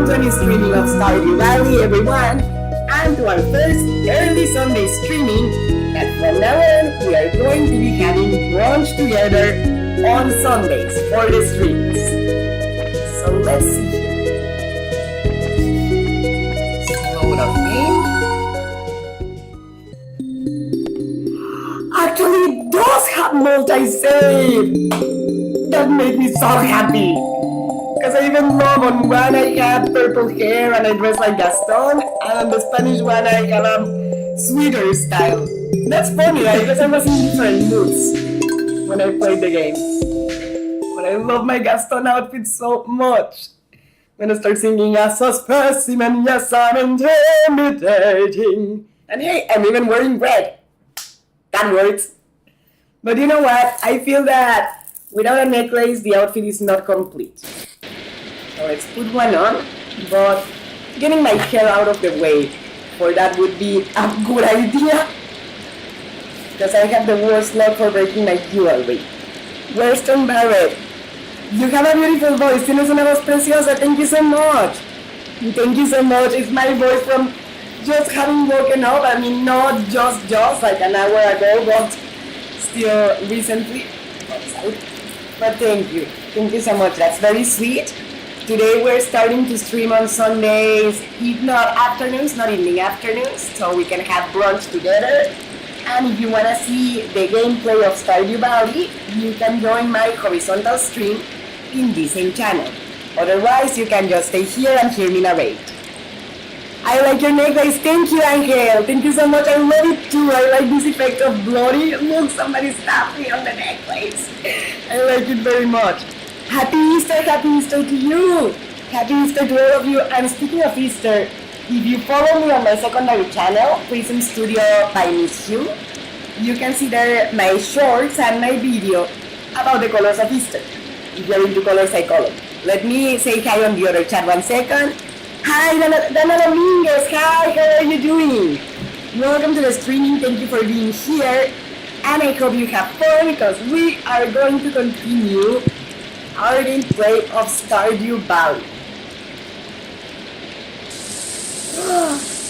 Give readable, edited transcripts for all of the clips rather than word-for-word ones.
to a new streaming of Stardew Valley, everyone, and to our first early Sunday streaming. And from now on, we are going to be having brunch together on Sundays for the streams. So let's see here. Load of game. Actually, it does have multi-save. That made me so happy. Because I even love on one I have purple hair and I dress like Gaston, and on the Spanish one I have a sweeter style. That's funny, right? Because I was in different moods when I played the games. But I love my Gaston outfit so much. When I start singing as a specimen, yes I'm intimidating. And hey, I'm even wearing red. That works. But you know what? I feel that without a necklace, the outfit is not complete. So let's put one on, but getting my hair out of the way for that would be a good idea. Because I have the worst luck for breaking my jewelry. Western Barrett, you have a beautiful voice. Tienes una voz preciosa. Thank you so much. Thank you so much. It's my voice from just having woken up. I mean, not just like an hour ago, but still recently. But thank you. Thank you so much. That's very sweet. Today we're starting to stream on Sundays, if not afternoons, not evening, afternoons, so we can have brunch together. And if you want to see the gameplay of Stardew Valley, you can join my horizontal stream in the same channel. Otherwise, you can just stay here and hear me narrate. I like your necklace. Thank you, Angel. Thank you so much. I love it too. I like this effect of bloody. Look, somebody stabbed me on the necklace. I like it very much. Happy Easter to you! Happy Easter to all of you. And speaking of Easter, if you follow me on my secondary channel, Prism Studio by Miss Hugh, you can see there my shorts and my video about the colors of Easter. If you're into color psychology. Let me say hi on the other chat 1 second. Hi, Dana Dominguez. Hi, how are you doing? Welcome to the streaming. Thank you for being here. And I hope you have fun because we are going to continue our gameplay of Stardew Valley.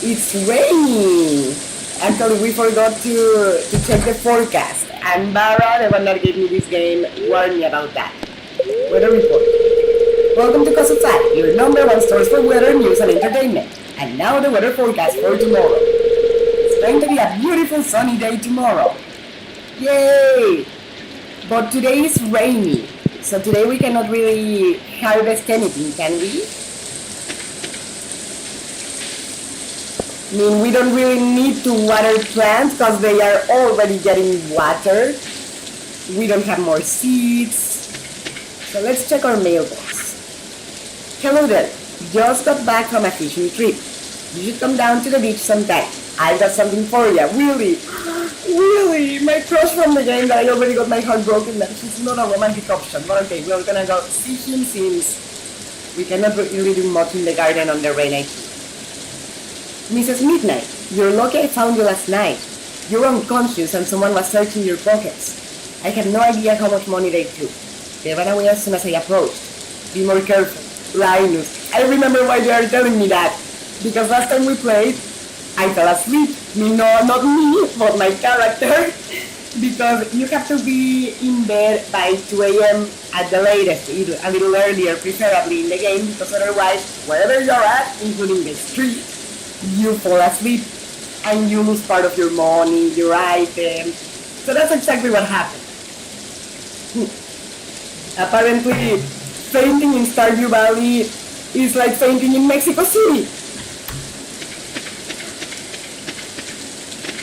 It's raining! Actually, we forgot to check the forecast, and Barra, the one that gave me this game, warned me about that. Weather report. Welcome to Kosofat, your #1 source for weather, news, and entertainment. And now the weather forecast for tomorrow. It's going to be a beautiful sunny day tomorrow. Yay! But today is rainy. So today we cannot really harvest anything, can we? I mean, we don't really need to water plants because they are already getting water. We don't have more seeds. So let's check our mailbox. Hello there. Just got back from a fishing trip. You should come down to the beach sometime. I've got something for you. Really? Really? My crush from the game that I already got my heart broken, that he's not a romantic option. But okay, we're gonna go see him since we cannot really do much in the garden on the rain, I think. Mrs. Midnight, you're lucky I found you last night. You're unconscious and someone was searching your pockets. I had no idea how much money they took. They ran away as soon as I approached. Be more careful. Linus, I remember why they are telling me that. Because last time we played, I fell asleep. No, not me, but my character. Because you have to be in bed by 2 a.m. at the latest, a little earlier, preferably in the game, because otherwise, wherever you're at, including the street, you fall asleep and you lose part of your money, your items. So that's exactly what happened. Apparently, fainting in Stardew Valley is like fainting in Mexico City.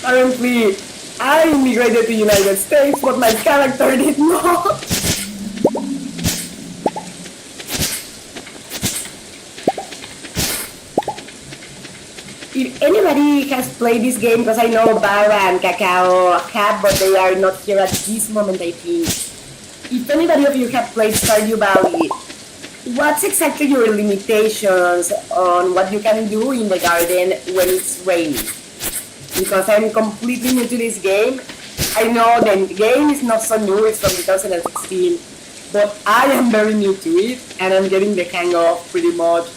Apparently, I immigrated to the United States, but my character did not. If anybody has played this game, because I know Barra and Cacao have, but they are not here at this moment, I think. If anybody of you have played Stardew Valley, what's exactly your limitations on what you can do in the garden when it's raining? Because I'm completely new to this game. I know the game is not so new, it's from 2016, but I am very new to it, and I'm getting the hang of pretty much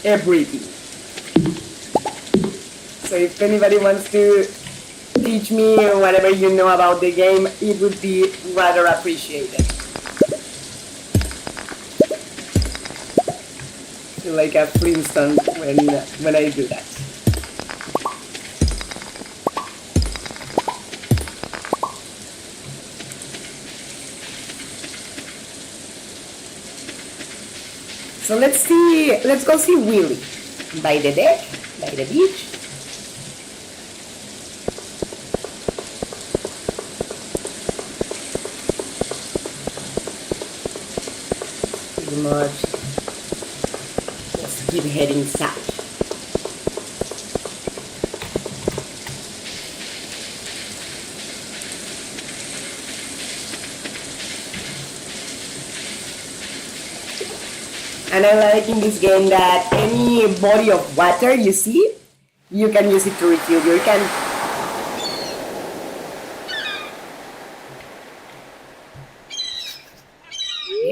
everything. So if anybody wants to teach me whatever you know about the game, it would be rather appreciated. I feel like a Flintstone when I do that. So let's go see Willy by the deck, by the beach. Pretty much just keep heading south. And I like in this game that any body of water you see, you can use it to refill your can.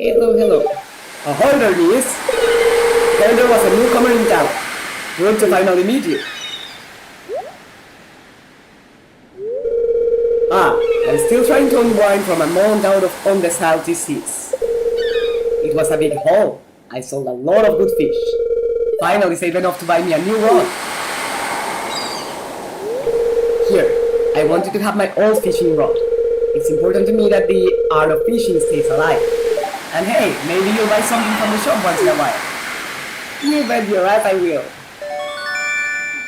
Hello. Ahoy there, niece. There was a newcomer in town. Good to finally meet you. I'm still trying to unwind from a month out on the Salty Seas. It was a big haul. I sold a lot of good fish. Finally saved enough to buy me a new rod. Here, I wanted to have my old fishing rod. It's important to me that the art of fishing stays alive. And hey, maybe you'll buy something from the shop once in a while. You bet your ass I will.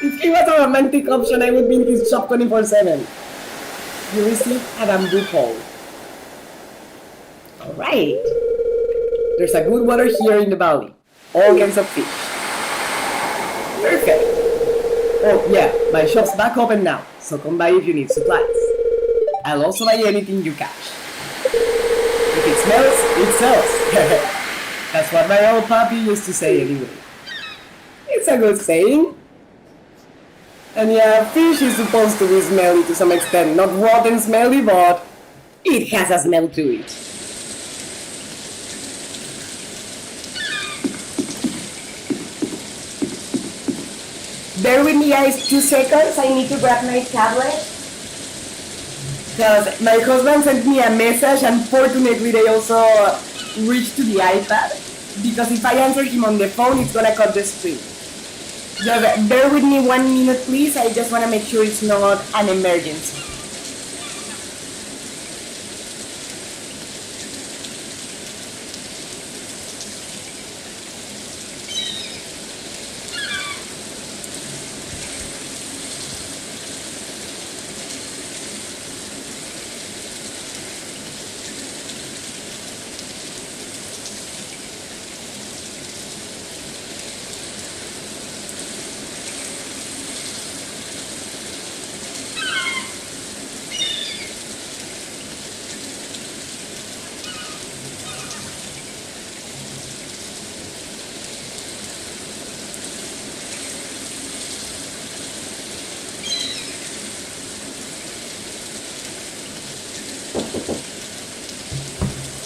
If he was a romantic option, I would be in his shop 24/7. You receive a bamboo pole. Alright. There's a good water here in the valley. All kinds of fish. Perfect. Oh yeah, my shop's back open now, so come by if you need supplies. I'll also buy anything you catch. If it smells, it sells. That's what my old puppy used to say anyway. It's a good saying. And yeah, fish is supposed to be smelly to some extent. Not rotten smelly, but it has a smell to it. Bear with me guys 2 seconds, I need to grab my tablet. Because my husband sent me a message and fortunately they also reached to the iPad. Because if I answer him on the phone, it's gonna cut the stream. Just bear with me 1 minute please, I just wanna make sure it's not an emergency.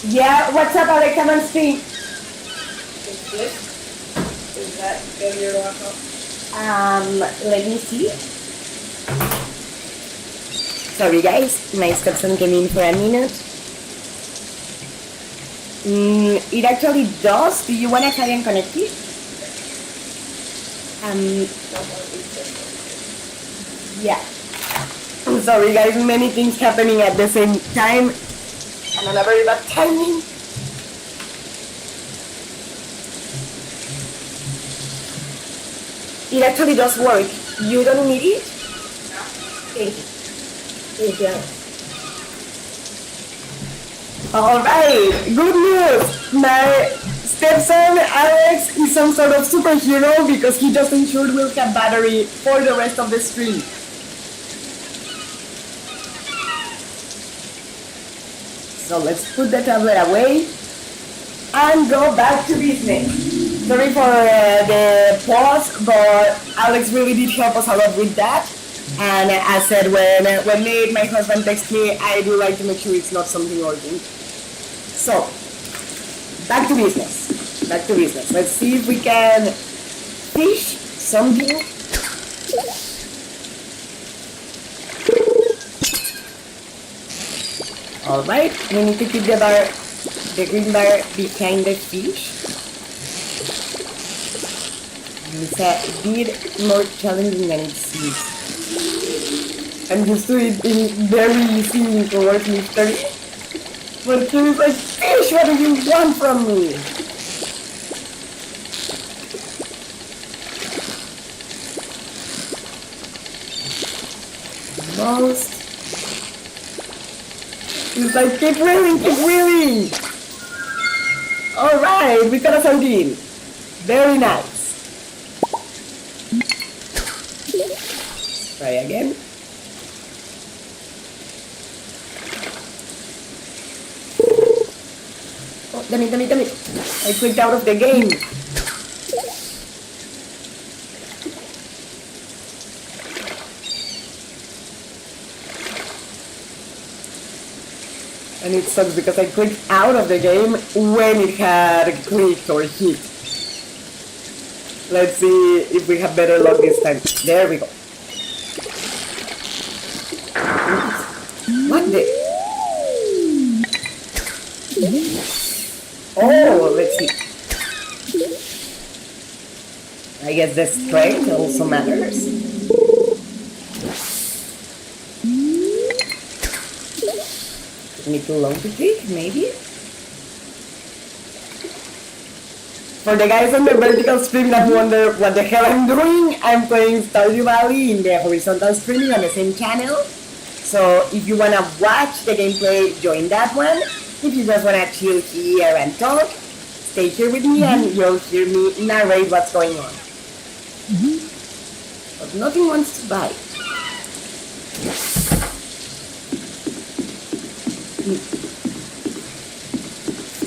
Yeah, what's up, Alex? I'm on stream. Is that good your laptop? Let me see. Sorry guys, my stepson came in for a minute. It actually does. Do you want to try and connect it? Yeah. I'm sorry guys, many things happening at the same time. And on a very bad timing. It actually does work. You don't need it? No. Thank you. Thank you. Alright, good news! My stepson Alex is some sort of superhero because he just ensured we'll have battery for the rest of the stream. So let's put the tablet away and go back to business. Sorry for the pause, but Alex really did help us a lot with that. And as I said, when Nate, my husband, texts me, I do like to make sure it's not something urgent. So, back to business. Let's see if we can fish something. Alright, we need to keep the green bar behind the fish. It's a bit more challenging than it seems. I'm used to it being very easy towards mystery. But here is like, fish, what do you want from me? Most. It's like, keep reeling! Alright, we got a sardine. Very nice. Try again. Oh, damn it. I clicked out of the game. And it sucks because I clicked out of the game when it had clicked or hit. Let's see if we have better luck this time. There we go. What the? Oh, let's see. I guess the strength also matters. Me too long to click, maybe? For the guys on the vertical stream that wonder what the hell I'm doing, I'm playing Stardew Valley in the horizontal streaming on the same channel. So if you wanna watch the gameplay, join that one. If you just wanna chill here and talk, stay here with me and you'll hear me narrate what's going on. But nothing wants to bite.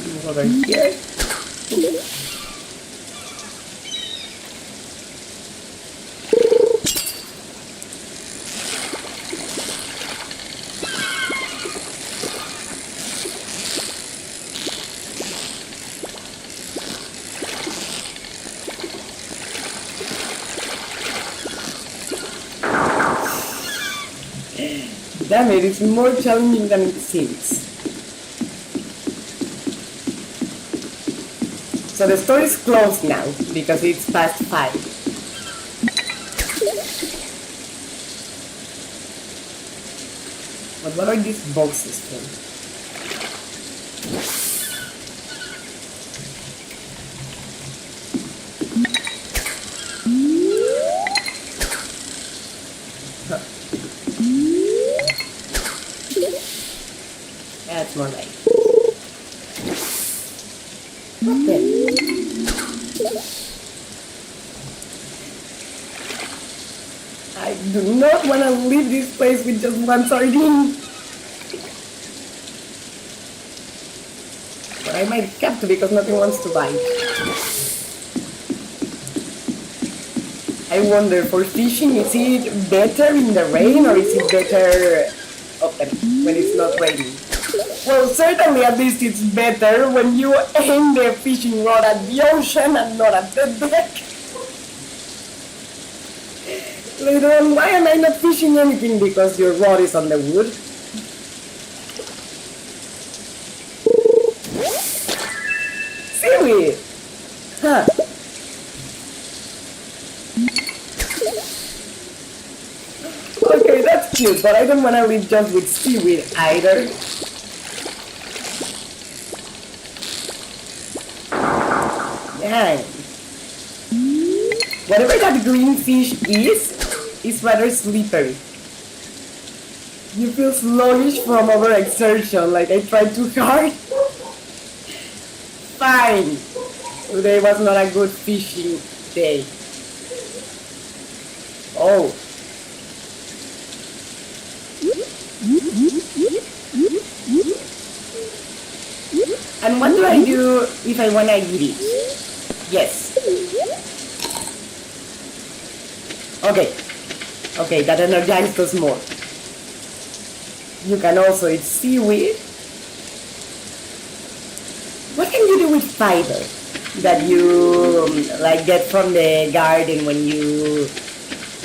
Move over here. Damn it, it's more challenging than it seems. So the store is closed now, because it's past 5. But what are these boxes for? That's more like. What the? I do not want to leave this place with just one sardine. But I might have to because nothing wants to bite. I wonder, for fishing, is it better in the rain or is it better when it's not raining? Well, certainly at least it's better when you aim the fishing rod at the ocean and not at the deck. Later on, why am I not fishing anything? Because your rod is on the wood. Seaweed! Huh. Okay, that's cute, but I don't want to live just with seaweed either. Dang. Whatever that green fish is rather slippery. You feel sluggish from overexertion, like I tried too hard. Fine. Today was not a good fishing day. Oh. And what do I do if I want to eat it? Yes. Okay, that energizes us more. You can also eat seaweed. What can you do with fiber? that you like get from the garden when you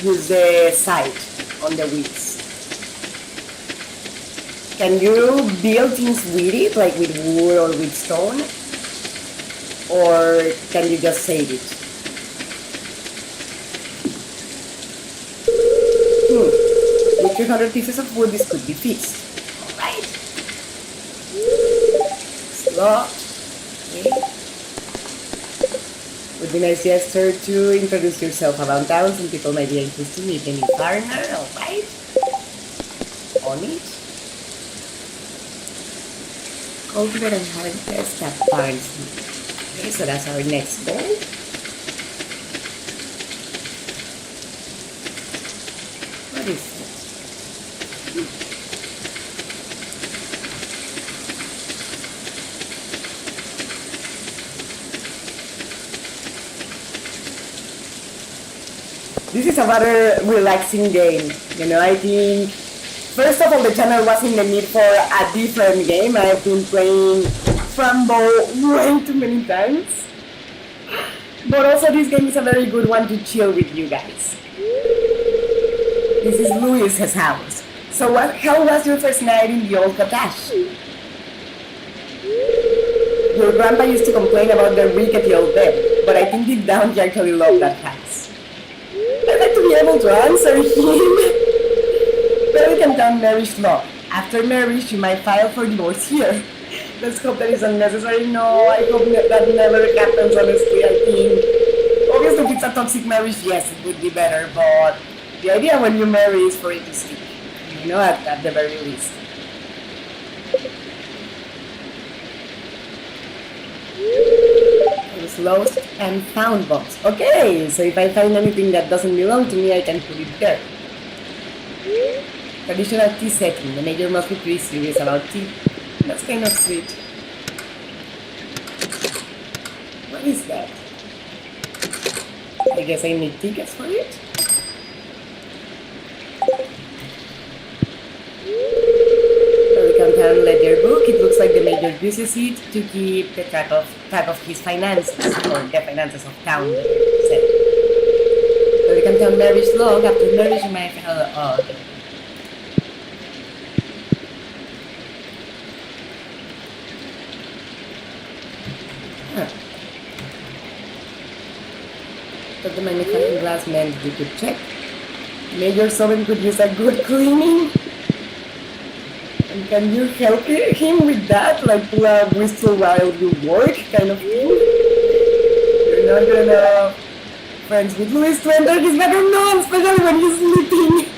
use the site on the weeds. Can you build things with it, like with wood or with stone? Or can you just save it? With 300 pieces of wood, this could be fixed. Alright. Slot. Okay. Would be nice gesture to introduce yourself around town. Some people might be interested to meet a new partner. Alright. On it. Cultivate and harvest that barns. Okay, so that's our next goal. What is that? This is a rather relaxing game. You know, I think first of all the channel was in the need for a different game. I've been playing Frambo way too many times. But also this game is a very good one to chill with you guys. This is Luis's house. So how was your first night in the old cottage? Your grandpa used to complain about the rickety old bed, but I think deep down he actually loved that house. I'd like to be able to answer him. Pelican Town marriage law. After marriage, you might file for divorce here. Let's hope that is unnecessary. No, I hope that never happens, honestly. I think, obviously, if it's a toxic marriage, yes, it would be better, but the idea when you marry is for it to stick, you know, at the very least. It was lost and found box. Okay, so if I find anything that doesn't belong to me, I can put it there. Traditional tea setting. The major must be pretty serious about tea. That's kind of sweet. What is that? I guess I need tickets for it. Pelican ledger book. It looks like the major uses it to keep the track of his finances, or the finances of town. Pelican Town marriage log. After marriage, you might have. Oh, okay. But the magnifying glass meant we could check. Major Sovereign could use a good cleaning. And can you help him with that? Like pull a whistle while you work kind of thing? You're not good enough friends with Luis to enter his bedroom, no, especially when he's sleeping.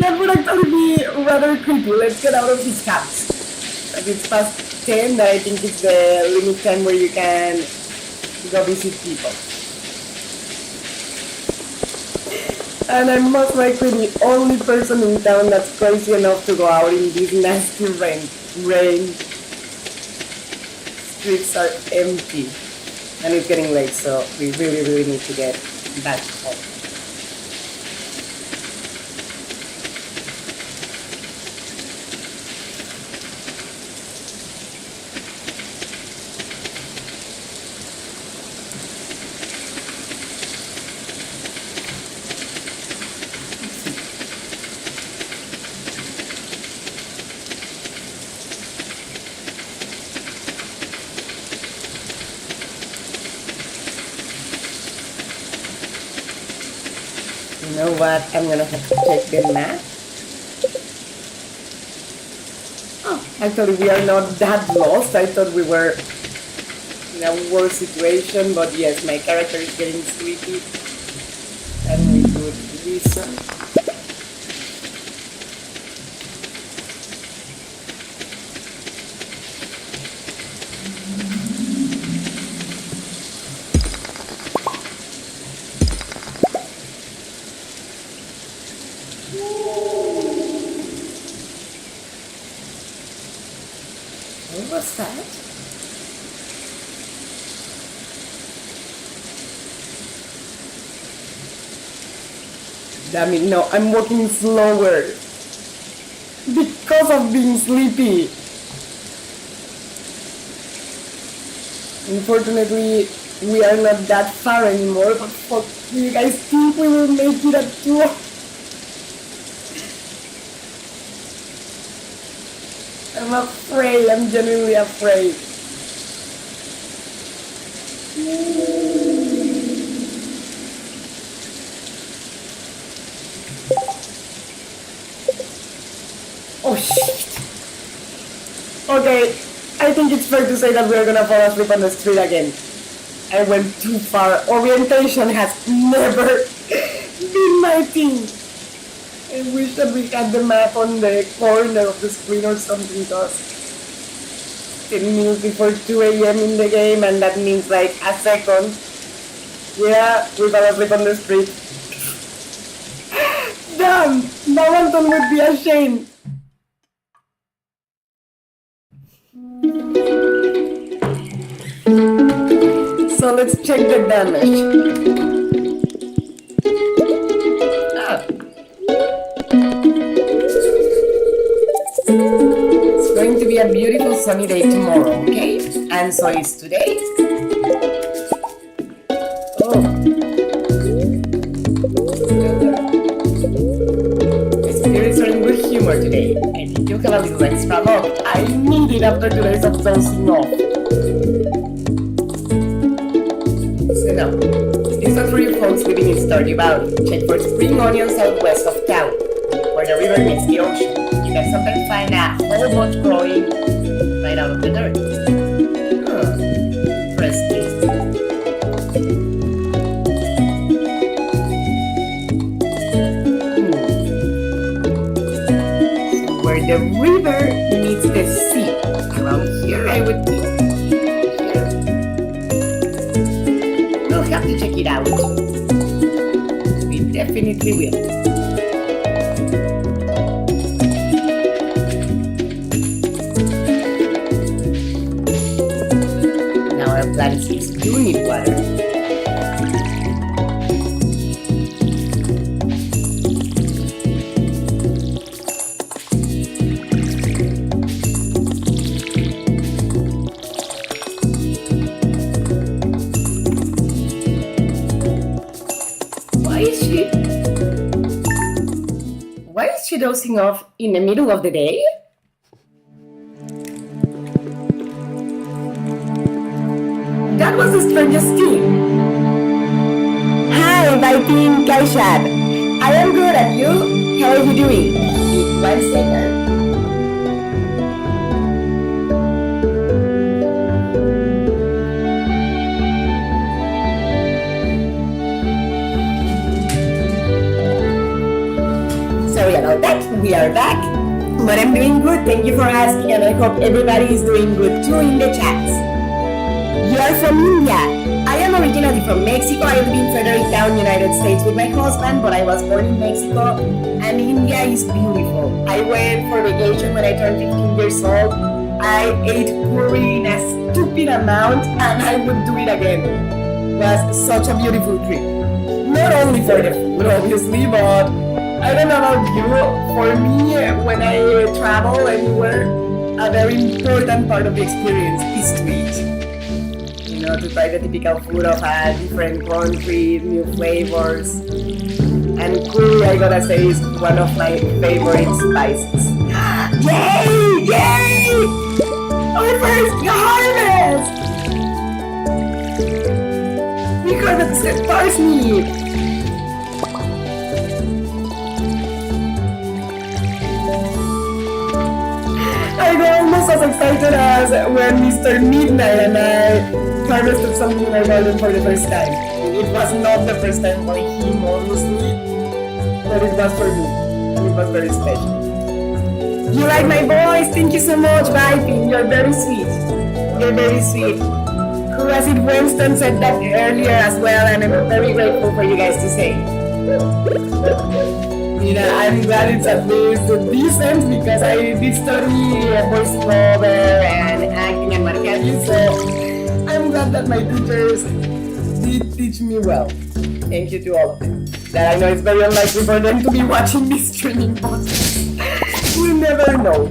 That would actually be rather creepy. Let's get out of his house. Like it's past 10, that I think is the limit time where you can go visit people. And I'm most likely the only person in town that's crazy enough to go out in this nasty rain. Streets are empty. And it's getting late, so we really need to get back home. You know what? I'm gonna have to check the map. Oh, actually we are not that lost. I thought we were in a worse situation, but yes, my character is getting sleepy. And we could listen. What was that? Damn it, no, I'm walking slower. Because of being sleepy. Unfortunately, we are not that far anymore, but fuck, do you guys think we will make it at 2? I'm afraid, I'm genuinely afraid. Oh shit! Okay, I think it's fair to say that we're gonna fall asleep on the street again. I went too far. Orientation has never been my thing. I wish that we had the map on the corner of the screen or something, because 10 minutes before 2 a.m. in the game, and that means like a second. Yeah, we fell asleep on the street. Damn! Now Anton would be ashamed. So let's check the damage. It's going to be a beautiful sunny day tomorrow, okay? And so is today. Oh. My spirits are in good humor today. I think you have a little extra luck. I need it after 2 days of dozing off. So now, this is for you folks living in Stardew Valley. Check for spring onions southwest of town, where the river meets the ocean. You can sometimes find a whole bunch growing right out of the dirt. Interesting. So where the river meets the sea, around here I would think. We'll have to check it out. We definitely will. Plants do need water. Why is she dozing off in the middle of the day? That was the strangest thing. Hi, Viking Kaishab. I am good, and you? How are you doing? 1 second. Sorry about that. We are back. But I'm doing good. Thank you for asking, and I hope everybody is doing good too in the chats. You are from India. I am originally from Mexico. I live in Fredericktown, United States with my husband, but I was born in Mexico, and India is beautiful. I went for vacation when I turned 15 years old. I ate curry in a stupid amount, and I would do it again. It was such a beautiful trip. Not only for the food, obviously, but I don't know about you. For me, when I travel anywhere, a very important part of the experience is to eat. You know, to try the typical food of a different country, new flavors. And curry, I gotta say, is one of my favorite spices. Yay! Yay! Our first harvest! We harvested parsnip! I got almost as excited as when Mr. Midnight and I harvested something in my garden for the first time. It was not the first time for him, honestly, but it was for me, and it was very special. You like my voice? Thank you so much, Viping. You're very sweet. You're very sweet. Curasit Winston said that earlier as well, and I'm very grateful for you guys to say. You know, I'm glad it's at least decent, because I did study voiceover and acting and what have you, so I'm glad that my teachers did teach me well. Thank you to all of them. That I know it's very unlikely for them to be watching this streaming podcast. We'll never know.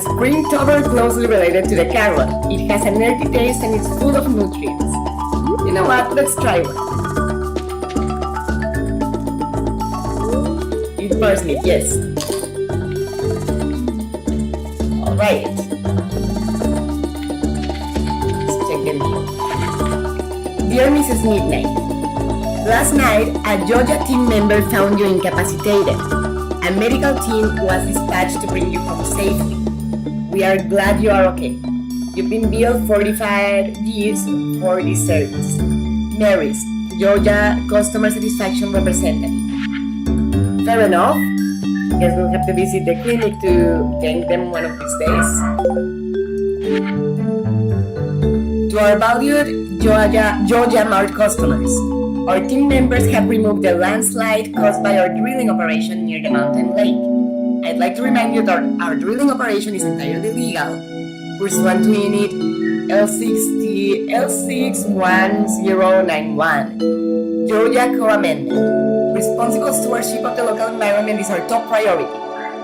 A spring tuber closely related to the carrot. It has an earthy taste and it's full of nutrients. You know what? Let's try one. Eat parsnip, yes. Alright. Let's check the meal. Dear Mrs. Midnight, last night a Georgia team member found you incapacitated. A medical team was dispatched to bring you home safely. We are glad you are okay. You've been billed 45 Gs for this service. Mary's, Georgia Customer Satisfaction Representative. Fair enough. Guess we'll have to visit the clinic to thank them one of these days. To our valued Georgia Mart customers, our team members have removed the landslide caused by our drilling operation near the mountain lake. I'd like to remind you that our drilling operation is entirely legal, pursuant to Unit L61091, Georgia Co-Amendment. Responsible stewardship of the local environment is our top priority.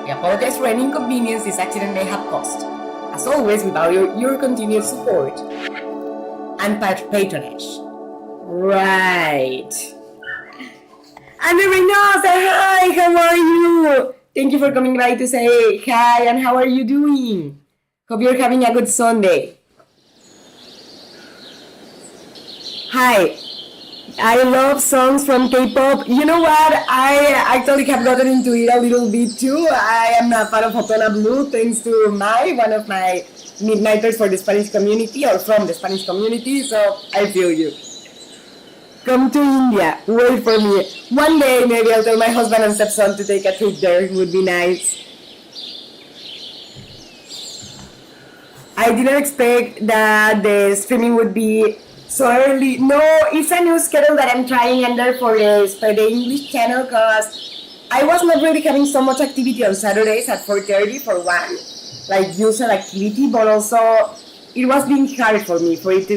We apologize for any inconvenience this accident may have caused. As always, we value your continued support and patronage. Right. Ana Reynosa, hi, how are you? Thank you for coming by to say hi and how are you doing? Hope you're having a good Sunday. Hi. I love songs from K-pop. You know what? I actually have gotten into it a little bit too. I am a fan of Otona Blue thanks to one of my midnighters for the Spanish community or from the Spanish community, so I feel you. Come to India, wait for me. One day maybe I'll tell my husband and stepson to take a trip there, it would be nice. I didn't expect that the streaming would be so early. No, it's a new schedule that I'm trying under for the English channel because I was not really having so much activity on Saturdays at 4:30 for one, like usual activity, but also it was being hard for me for it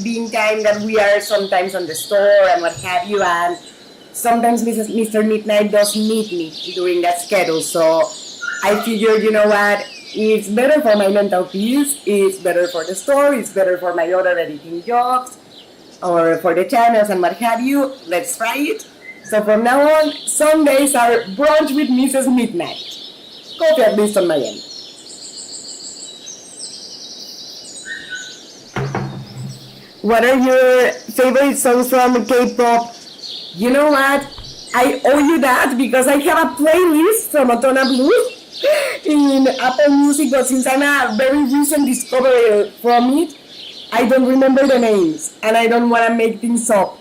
being time that we are sometimes on the store and what have you, and sometimes Mr. Midnight does meet me during that schedule. So I figured, you know what, it's better for my mental peace, it's better for the store, it's better for my other editing jobs or for the channels and what have you. Let's try it. So from now on, Sundays are brunch with Mrs. Midnight. Coffee at least on my end. What are your favorite songs from K-pop? You know what? I owe you that because I have a playlist from Otona Blue in Apple Music, but since I'm a very recent discovery from it, I don't remember the names and I don't want to make things up.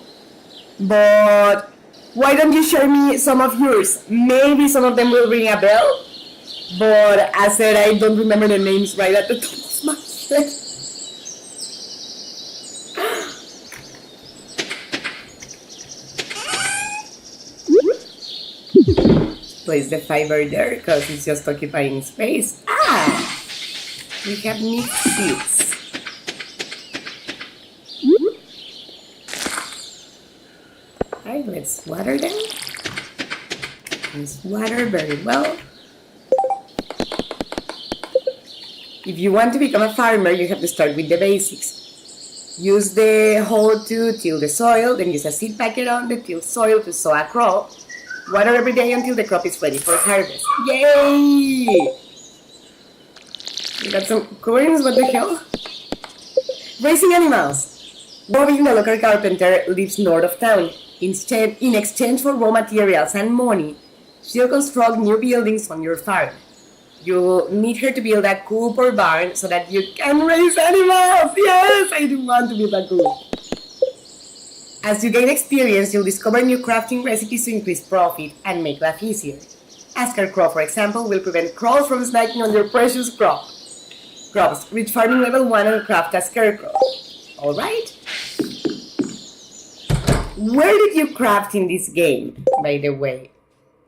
But why don't you share me some of yours? Maybe some of them will ring a bell, but as I said, I don't remember the names right at the top of my head. Place the fiber there because it's just occupying space. We have mixed seeds. Alright, let's water them. Let's water very well. If you want to become a farmer, you have to start with the basics. Use the hoe to till the soil, then use a seed packet on the tilled soil to sow a crop. Water every day until the crop is ready for harvest. Yay! We got some coins, what the hell? Raising animals. Bobby, the local carpenter, lives north of town. In exchange for raw materials and money, she'll construct new buildings on your farm. You'll need her to build a coop or barn so that you can raise animals. Yes, I do want to build a coop. As you gain experience, you'll discover new crafting recipes to increase profit and make life easier. A scarecrow, for example, will prevent crows from snacking on your precious crops. Reach farming level 1 and craft a scarecrow. Alright? Where did you craft in this game, by the way?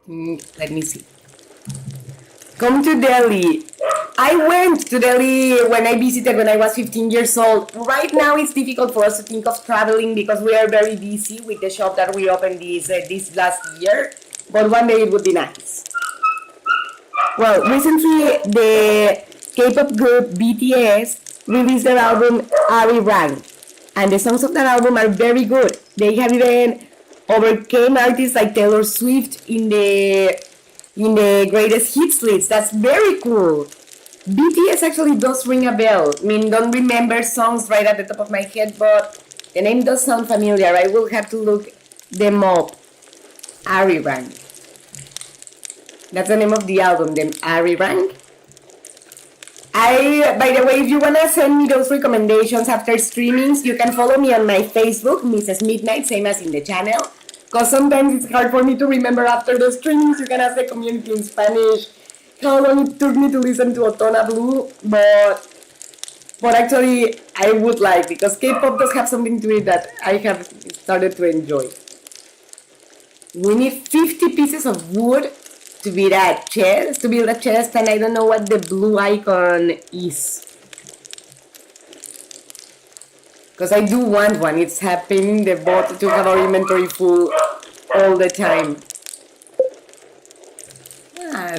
Let me see. Come to Delhi. I went to Delhi when I visited when I was 15 years old. Right now it's difficult for us to think of traveling because we are very busy with the shop that we opened this last year. But one day it would be nice. Well, recently the K-pop group BTS released their album Ari Rang, and the songs of that album are very good. They have even overcame artists like Taylor Swift in the greatest hits list. That's very cool. BTS actually does ring a bell. I mean, don't remember songs right at the top of my head, but the name does sound familiar. I will have to look them up. Ari Rang. That's the name of the album, the Ari Rang. By the way, if you wanna send me those recommendations after streamings, you can follow me on my Facebook, Mrs. Midnight, same as in the channel. Because sometimes it's hard for me to remember after the streamings. You can ask the community in Spanish how long it took me to listen to Otona Blue, but actually I would like, because K-pop does have something to it that I have started to enjoy. We need 50 pieces of wood to build a chest, and I don't know what the blue icon is. Because I do want one. It's happening the bot to have our inventory full all the time.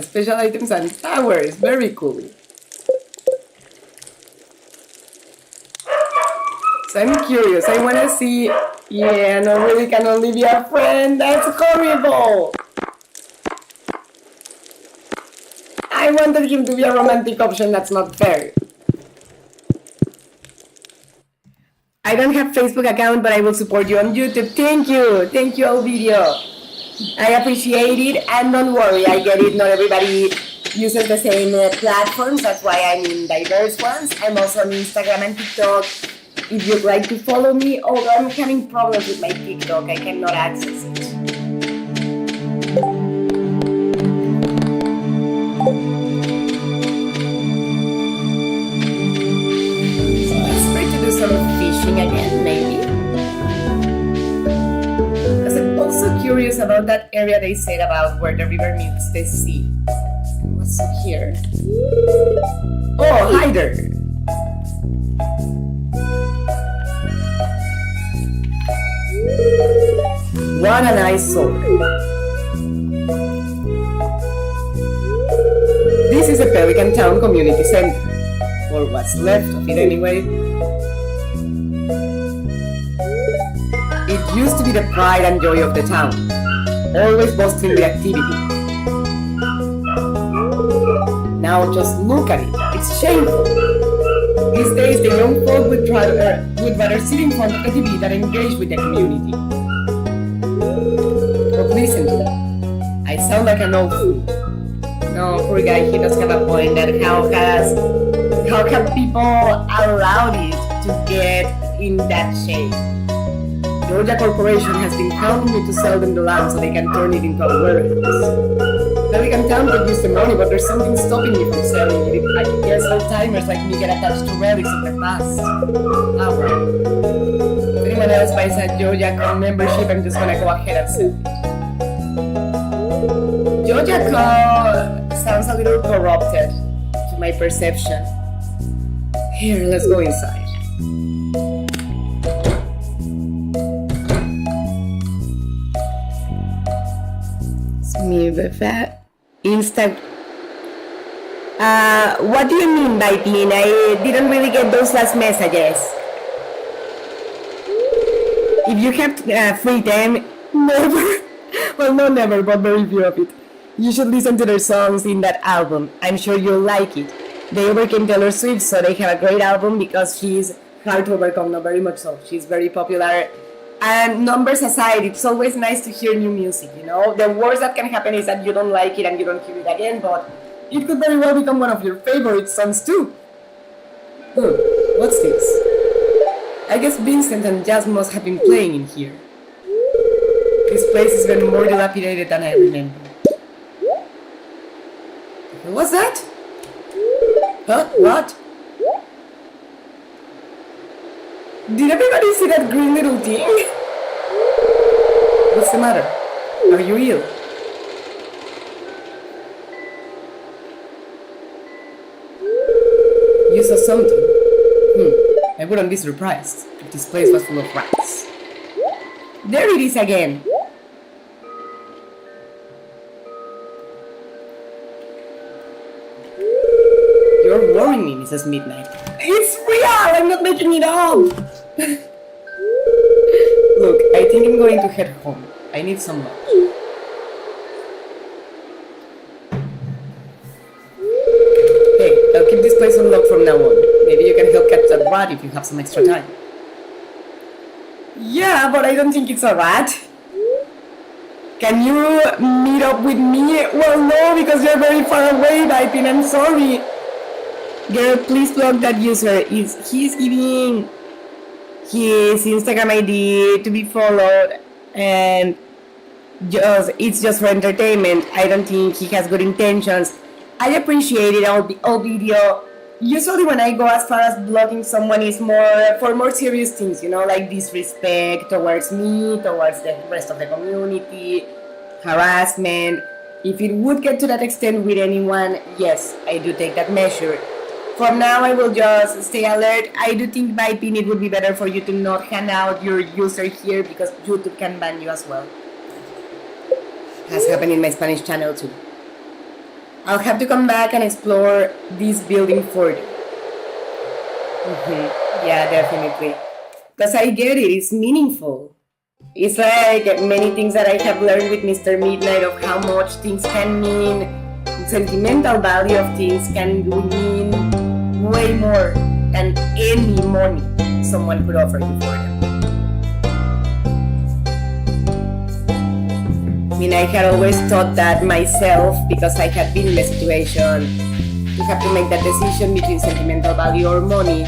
Special items and towers. Very cool. So I'm curious. I want to see... Yeah, no, really can only be a friend. That's horrible. I wanted him to be a romantic option. That's not fair. I don't have Facebook account, but I will support you on YouTube. Thank you. Thank you, Elvidio. I appreciate it, and don't worry, I get it. Not everybody uses the same platforms. That's why I'm in diverse ones. I'm also on Instagram and TikTok. If you'd like to follow me, although I'm having problems with my TikTok, I cannot access it. So let's try to do some fishing again, maybe. Because I'm also curious about that area they said about where the river meets the sea. What's here? Oh, hi there! What a nice sword. This is a Pelican Town Community Center, or what's left of it anyway. It used to be the pride and joy of the town, always boasting the activity. Now just look at it, it's shameful. These days the young folk would rather sit in front of the TV than engage with the community. But listen to that. I sound like an old fool. No, poor guy, he does have a point that how can people allow it to get in that shape? Georgia Corporation has been counting me to sell them the land so they can turn it into a warehouse. Pelican Town could use the money, but there's something stopping me from selling it. I guess old-timers like me get attached to relics of the past. Ah, well. If anyone else buys a Georgia Con membership, I'm just gonna go ahead and sell it. Georgia Con sounds a little corrupted to my perception. Here, let's go inside. Me with that. What do you mean by Dean? I didn't really get those last messages. If you have free time, never, well, not never, but very few of it, you should listen to their songs in that album. I'm sure you'll like it. They overcame Taylor Swift, so they have a great album because she's hard to overcome, not very much so. She's very popular. And numbers aside, it's always nice to hear new music, you know? The worst that can happen is that you don't like it and you don't hear it again, but it could very well become one of your favorite songs too. What's this? I guess Vincent and Jazz must have been playing in here. This place is even more dilapidated than I remember. What's that? Huh? What? Did everybody see that green little thing? What's the matter? Are you ill? You saw something? I wouldn't be surprised if this place was full of rats. There it is again! You're worried ignoring me, Mrs. Midnight. It's real! I'm not making it up! Look, I think I'm going to head home. I need some lunch. Hey, I'll keep this place unlocked from now on. Maybe you can help catch that rat if you have some extra time. Yeah, but I don't think it's a rat. Can you meet up with me? Well, no, because you're very far away, Vipin. I'm sorry. Girl, please block that user. He's giving his Instagram ID to be followed, and it's just for entertainment. I don't think he has good intentions. I appreciate it all video. Usually when I go as far as blocking someone is more for more serious things, like disrespect towards me, towards the rest of the community, harassment. If it would get to that extent with anyone, yes, I do take that measure. From now I will just stay alert. I do think by pin it would be better for you to not hand out your user here because YouTube can ban you as well. Has happened in my Spanish channel too. I'll have to come back and explore this building further. Yeah, definitely. Because I get it, it's meaningful. It's like many things that I have learned with Mr. Midnight of how much things can mean. Sentimental value of things can mean way more than any money someone could offer you for them. I had always thought that myself because I had been in the situation to have to make that decision between sentimental value or money.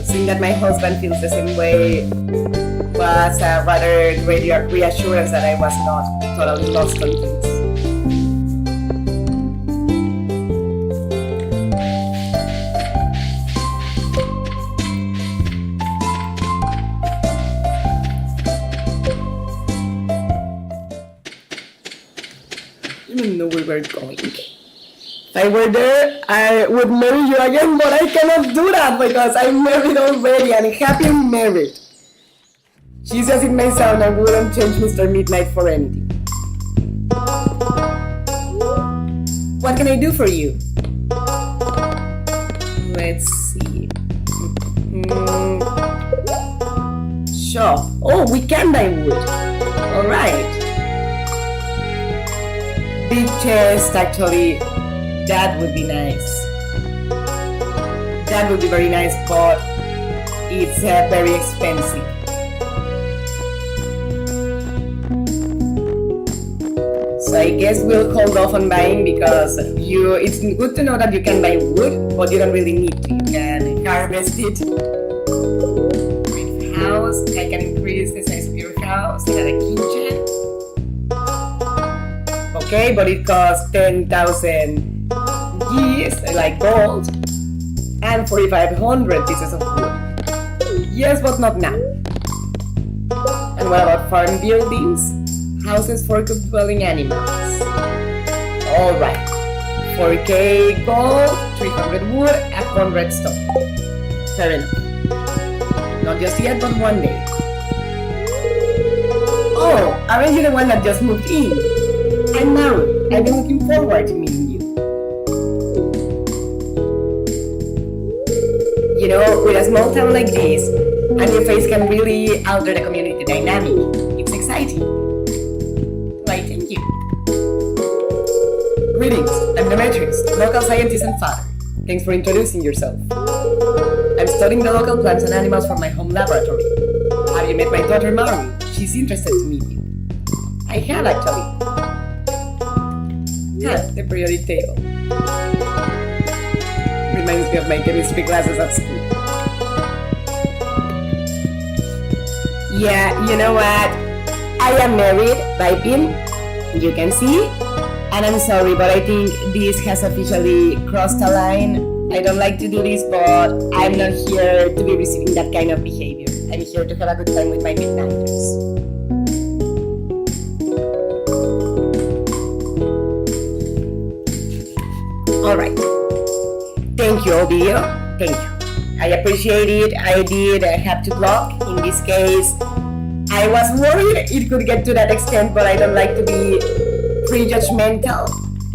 Seeing that my husband feels the same way was a rather great reassurance that I was not totally lost on things. I don't know where we're going. If I were there, I would marry you again, but I cannot do that because I'm married already and happy I'm married. She's just in my sound, I wouldn't change Mr. Midnight for anything. What can I do for you? Let's see. Sure. Oh, we can buy wood. Alright. Big chest, actually, that would be nice. That would be very nice, but it's very expensive. So I guess we'll hold off on buying because it's good to know that you can buy wood, but you don't really need to. You can harvest it. With house, I can increase the size of your house, add a kitchen. Okay, but it costs 10,000 years, like gold, and 4,500 pieces of wood. Yes, but not now. And what about farm buildings? Houses for dwelling animals. Alright. 4K gold, 300 wood, 100 stone. Fair enough. Not just yet, but one day. Oh, aren't you the one that just moved in? I'm married. I've been looking forward to meeting you. With a small town like this, a new face can really alter the community dynamic. It's exciting. Why, thank you. Greetings, I'm Demetrius, local scientist and father. Thanks for introducing yourself. I'm studying the local plants and animals from my home laboratory. Have you met my daughter Mary? She's interested to meet you. I have actually. The periodic table. Reminds me of my chemistry classes at school. Yeah, you know what? I am married by Pin, you can see. And I'm sorry, but I think this has officially crossed a line. I don't like to do this, but I'm not here to be receiving that kind of behavior. I'm here to have a good time with my midnighters. Alright. Thank you, Ovidio. Thank you. I appreciate it. I did have to block. In this case, I was worried it could get to that extent, but I don't like to be prejudgmental.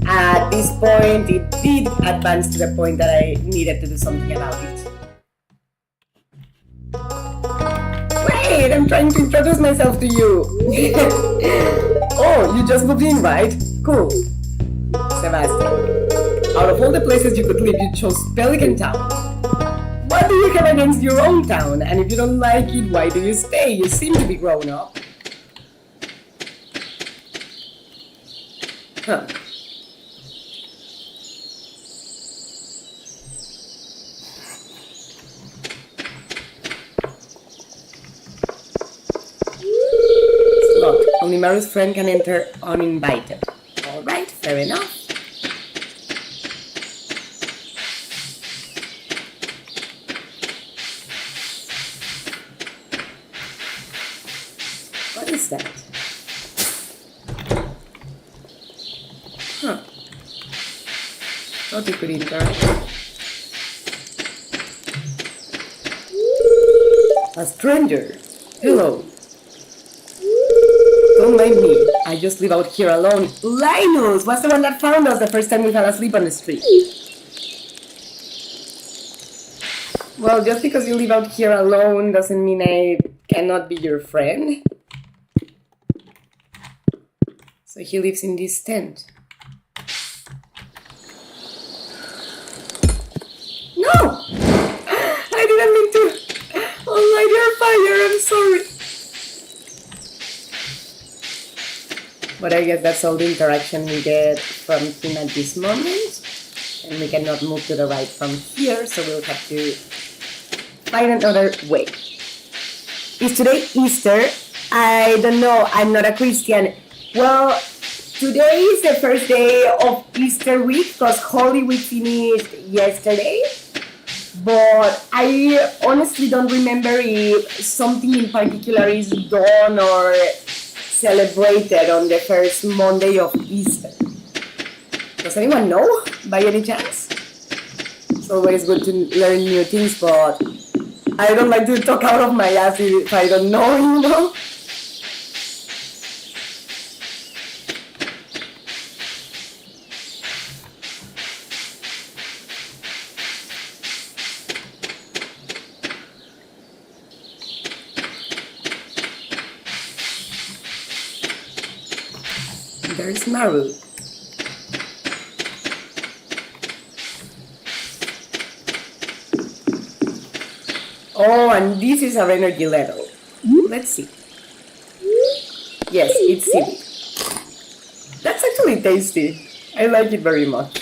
At this point, it did advance to the point that I needed to do something about it. Wait, I'm trying to introduce myself to you. Oh, you just moved in, right? Cool. Sebastian, out of all the places you could live, you chose Pelican Town. What do you have against your own town? And if you don't like it, why do you stay? You seem to be grown up. Huh. Slot. Only Maru's friend can enter uninvited. Alright, fair enough. What is that? Huh. Thought you could interact. A stranger. Hello. Don't mind me. I just live out here alone. Linus was the one that found us the first time we fell asleep on the street. Well, just because you live out here alone doesn't mean I cannot be your friend. So he lives in this tent. No! I didn't mean to light your fire, I'm sorry. But I guess that's all the interaction we get from him at this moment. And we cannot move to the right from here, so we'll have to find another way. Is today Easter? I don't know, I'm not a Christian. Well, today is the first day of Easter week because Holy Week finished yesterday. But I honestly don't remember if something in particular is done or celebrated on the first Monday of Easter. Does anyone know, by any chance? It's always good to learn new things, but I don't like to talk out of my ass if I don't know, you know? There's Maru. Oh, and this is our energy level. Let's see. Yes, it's seaweed. That's actually tasty. I like it very much.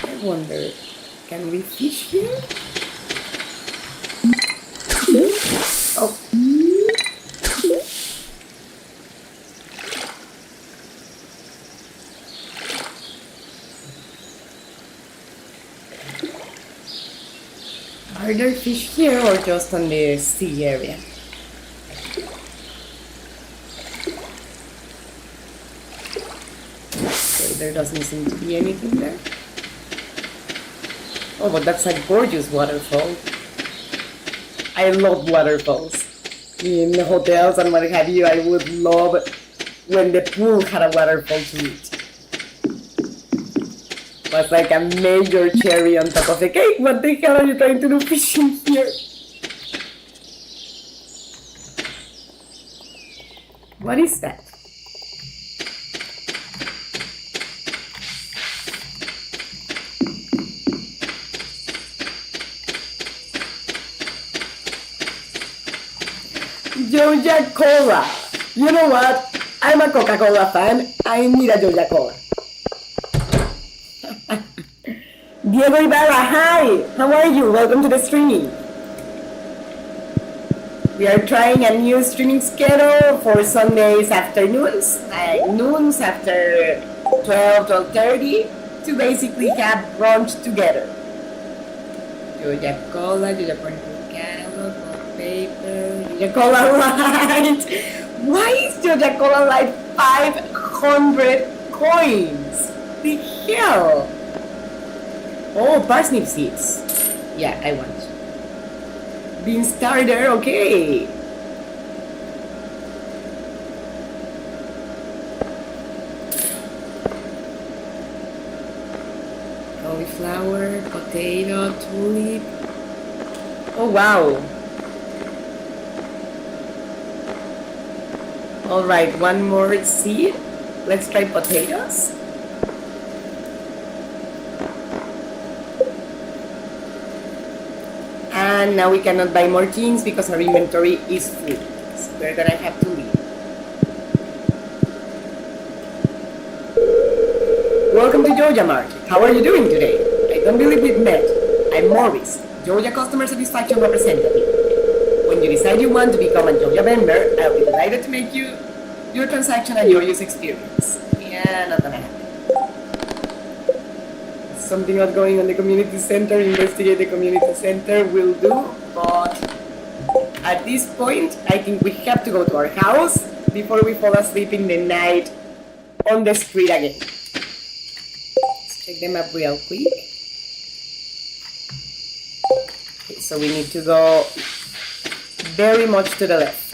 I wonder, can we fish here? Oh. Are there fish here or just on the sea area? Okay, there doesn't seem to be anything there. Oh, but that's a gorgeous waterfall. I love waterfalls. In hotels and what have you, I would love when the pool had a waterfall to it. It was like a major cherry on top of the cake. What the hell are you trying to do fishing here? What is that? Joja Cola. You know what? I'm a Coca-Cola fan. I need a Joja Cola. Diego Ibarra, hi! How are you? Welcome to the streaming. We are trying a new streaming schedule for Sundays afternoons, noons after 12:30, to basically have brunch together. Joja Cola, Joja Portugal, paper, Joja Cola Light. Why is Joja Cola Light 500 coins? The hell? Oh, parsnip seeds. Yeah, I want. Bean starter, okay. Cauliflower, potato, tulip. Oh wow. Alright, one more seed. Let's try potatoes. And now we cannot buy more things because our inventory is full. So we're gonna have to leave. Welcome to Joja Mart. How are you doing today? I don't believe we've met. I'm Morris, Joja Customer Satisfaction Representative. When you decide you want to become a Joja member, I'll be delighted to make you your transaction and your use experience. Yeah, not gonna happen. Something not going on the community center, investigate the community center, will do, but at this point, I think we have to go to our house before we fall asleep in the night on the street again. Let's check the map real quick. Okay, so we need to go very much to the left.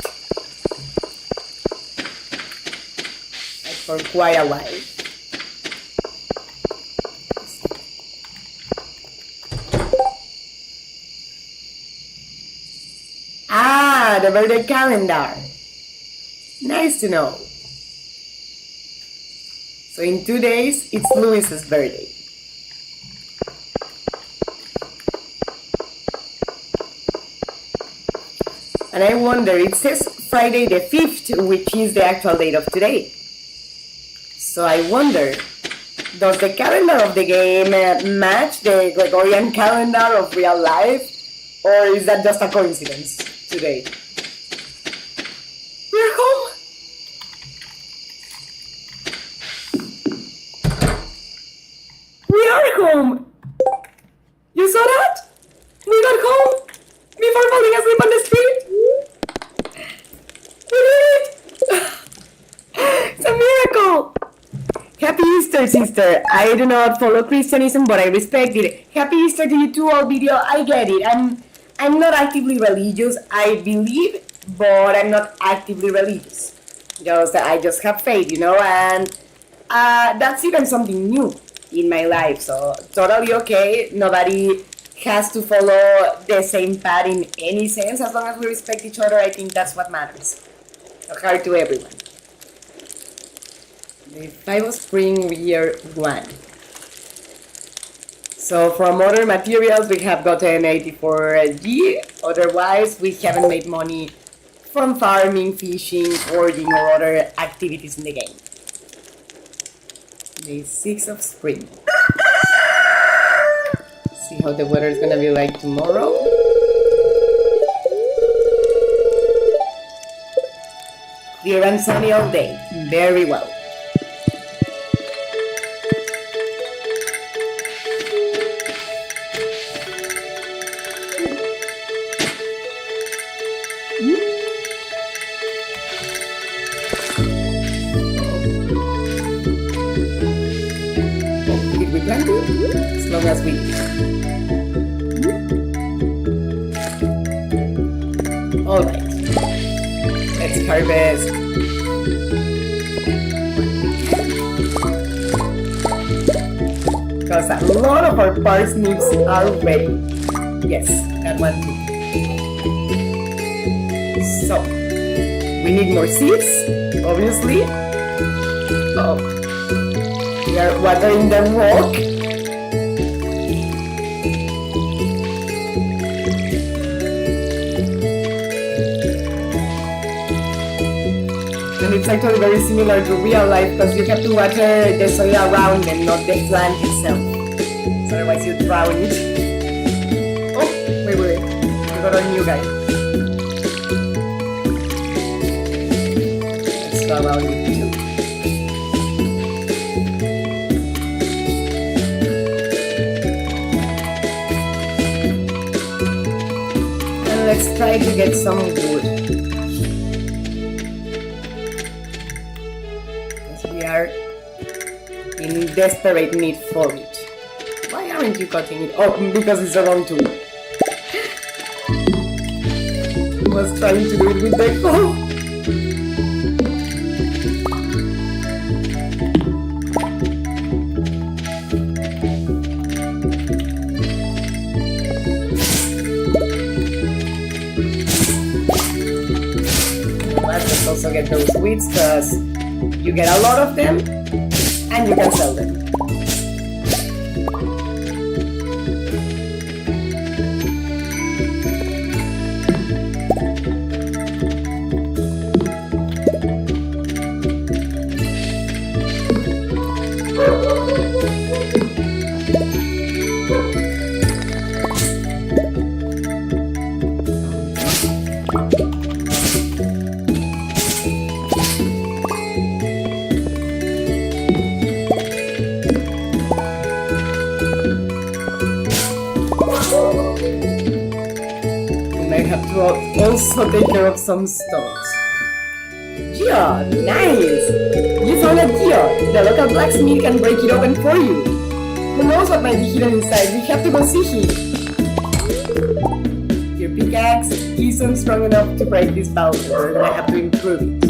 Like for quite a while. Ah, the birthday calendar. Nice to know. So in 2 days, it's Luis's birthday. And I wonder, it says Friday the 5th, which is the actual date of today. So I wonder, does the calendar of the game match the Gregorian calendar of real life? Or is that just a coincidence today? We're home! We are home! You saw that? We got home before falling asleep on the street! We did it! It's a miracle! Happy Easter, sister. I do not follow Christianism, but I respect it. Happy Easter to you too, all video. I get it. I'm not actively religious. I believe, but I'm not actively religious. I just have faith, you know, and that's even something new in my life. So totally okay. Nobody has to follow the same path in any sense. As long as we respect each other, I think that's what matters. A heart to everyone. The 5 of Spring Year 1. So from other materials we have gotten 84G, otherwise we haven't made money from farming, fishing, hoarding or other activities in the game. The 6 of Spring. See how the weather is gonna be like tomorrow. Clear and sunny all day, very well. As long as we alright, let's harvest. Because a lot of our parsnips are ready. Yes, that one too. So we need more seeds, obviously. Oh, we are watering the rock. And it's actually very similar to real life because you have to water the soil around and not the plant itself. So otherwise you drown it. Oh, wait. We got a new guy. Let's go around it too. And let's try to get some wood. In desperate need for it. Why aren't you cutting it? Oh, because it's the wrong tool. was trying to do it with the call. Let's also get those weeds because you get a lot of them and you can sell them. Also take care of some stones. Geo, nice! You found a Geo. The local blacksmith can break it open for you. Who knows what might be hidden inside? We have to go see him. Your pickaxe isn't strong enough to break this boulder. We're gonna have to improve it.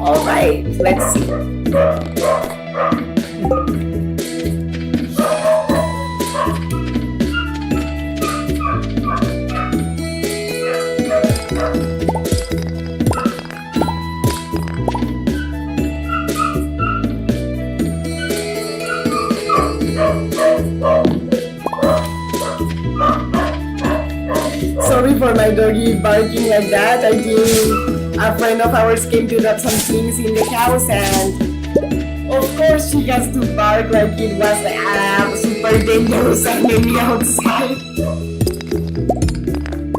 Alright, let's see. Sorry for my doggy barking like that. I think a friend of ours came to drop some things in the house and of course she has to bark like it was a super dangerous enemy outside.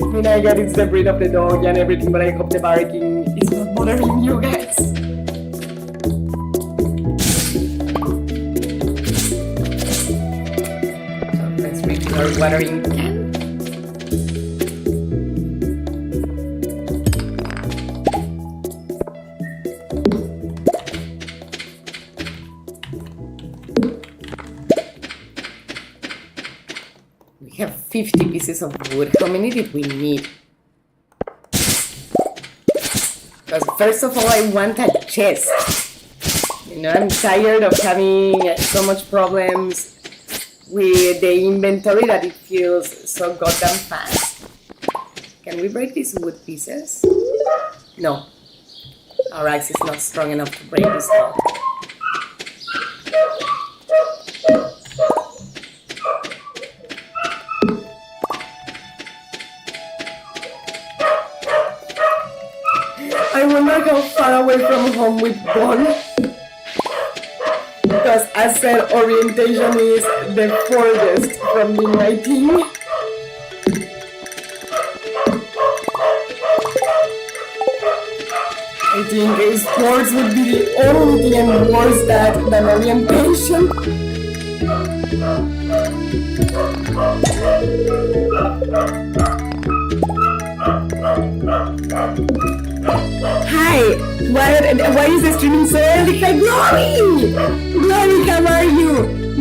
I mean, I get it's the breed of the dog and everything, but I hope the barking is not bothering you guys. So let's reach our watering can. We have 50 pieces of wood. How many did we need? Because first of all, I want a chest. You know, I'm tired of having so much problems with the inventory that it feels so goddamn fast. Can we break these wood pieces? No. Our axe is not strong enough to break this log. I wonder how far away from home we've gone. Because as said, orientation is the furthest from being my team. I think sports would be the only thing worse than orientation. Hi, why is the streaming so early? Hi, Glory! Glory, how are you?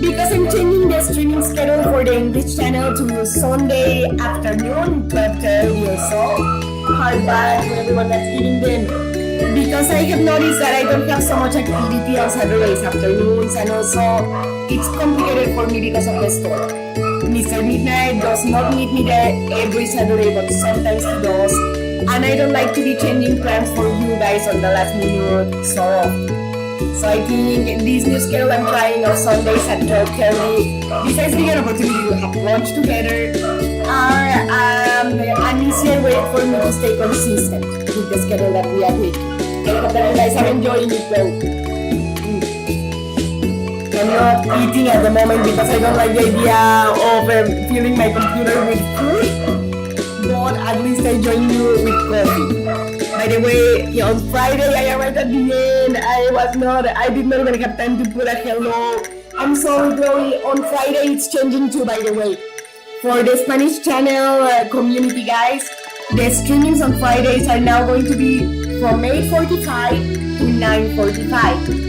Because I'm changing the streaming schedule for the English channel to Sunday afternoon, 12:30 or so. Hard back to everyone that's eating them. Because I have noticed that I don't have so much activity on Saturdays afternoons, and also it's complicated for me because of the store. Mr. Midnight does not meet me there every Saturday, but sometimes he does. And I don't like to be changing plans for you guys on the last minute so often. So I think this new schedule I'm trying of Sundays at 12:30, besides being an opportunity to have lunch together, are an easier way for me to stay consistent with the schedule that we agreed to. I hope that you guys are enjoying it though. I'm not eating at the moment because I don't like the idea of filling my computer with food, but at least I join you with coffee. By the way, on Friday I arrived at the end. I did not even have time to put a hello. I'm sorry, Chloe. On Friday it's changing too, by the way. For the Spanish channel community, guys, the streamings on Fridays are now going to be from 8:45 to 9:45.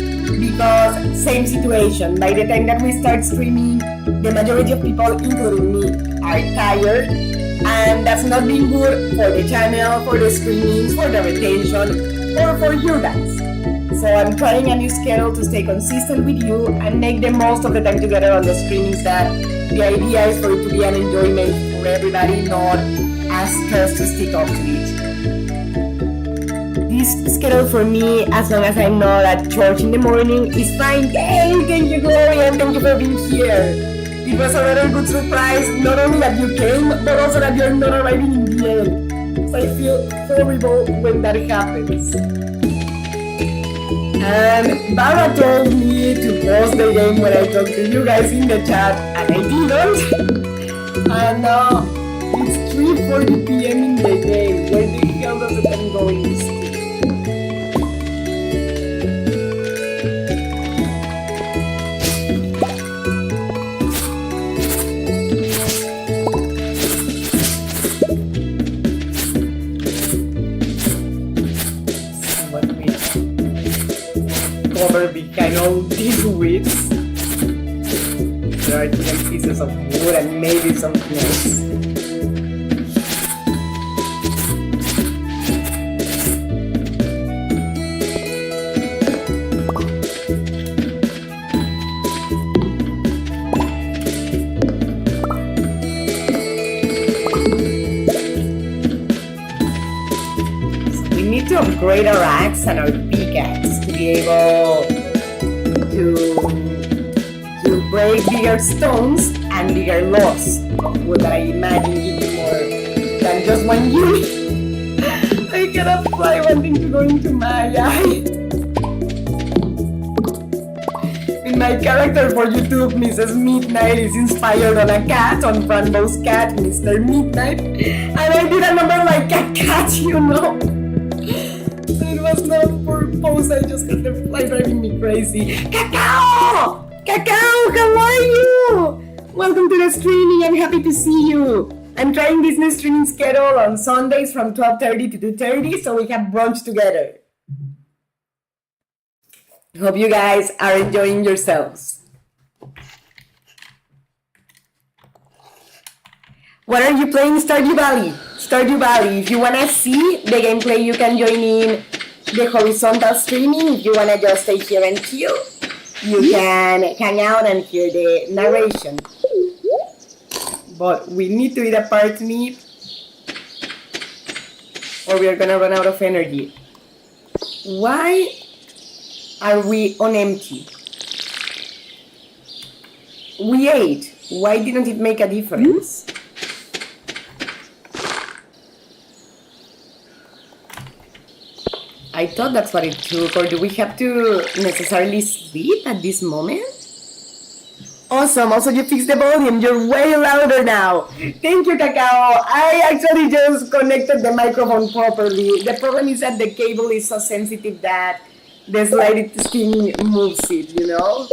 because same situation. By the time that we start streaming, the majority of people, including me, are tired, and that's not being good for the channel, for the streamings, for the retention, or for you guys. So I'm trying a new schedule to stay consistent with you and make the most of the time together on the streamings. That the idea is for it to be an enjoyment for everybody, not as stress to stick up to it. This schedule for me, as long as I know that church in the morning, is fine. Yay! Thank you, Gloria, and thank you for being here. It was a very good surprise, not only that you came, but also that you're not arriving in the end. So I feel horrible when that happens. And Baba told me to pause the game when I talked to you guys in the chat, and I didn't. And now it's 3:40 p.m. in the game. Where the hell does the time go in this game? Cover behind all these weeds. There are 10 pieces of wood and maybe something else. So we need to upgrade our axe and our pickaxe to be able to break bigger stones and bigger logs of wood that I imagine give you more than just one unit. I cannot fly wanting to go into my eye. In my character for YouTube, Mrs. Midnight is inspired on a cat, on Rambo's cat, Mr. Midnight, and I did a number like a cat, you know. It was not for pose, I just had the fly driving me crazy. Cacao! Cacao, how are you? Welcome to the streaming, I'm happy to see you. I'm trying this new streaming schedule on Sundays from 12:30 to 2:30, so we have brunch together. Hope you guys are enjoying yourselves. What are you playing? Stardew Valley. Stardew Valley. If you wanna see the gameplay, you can join in the horizontal streaming. If you wanna just stay here and chill, you can hang out and hear the narration. But we need to eat a part meat, or we are gonna run out of energy. Why are we on empty? We ate. Why didn't it make a difference? I thought that's what it took, or do we have to necessarily sleep at this moment? Awesome, also you fixed the volume, you're way louder now. Thank you, Cacao. I actually just connected the microphone properly. The problem is that the cable is so sensitive that the sliding moves it, you know?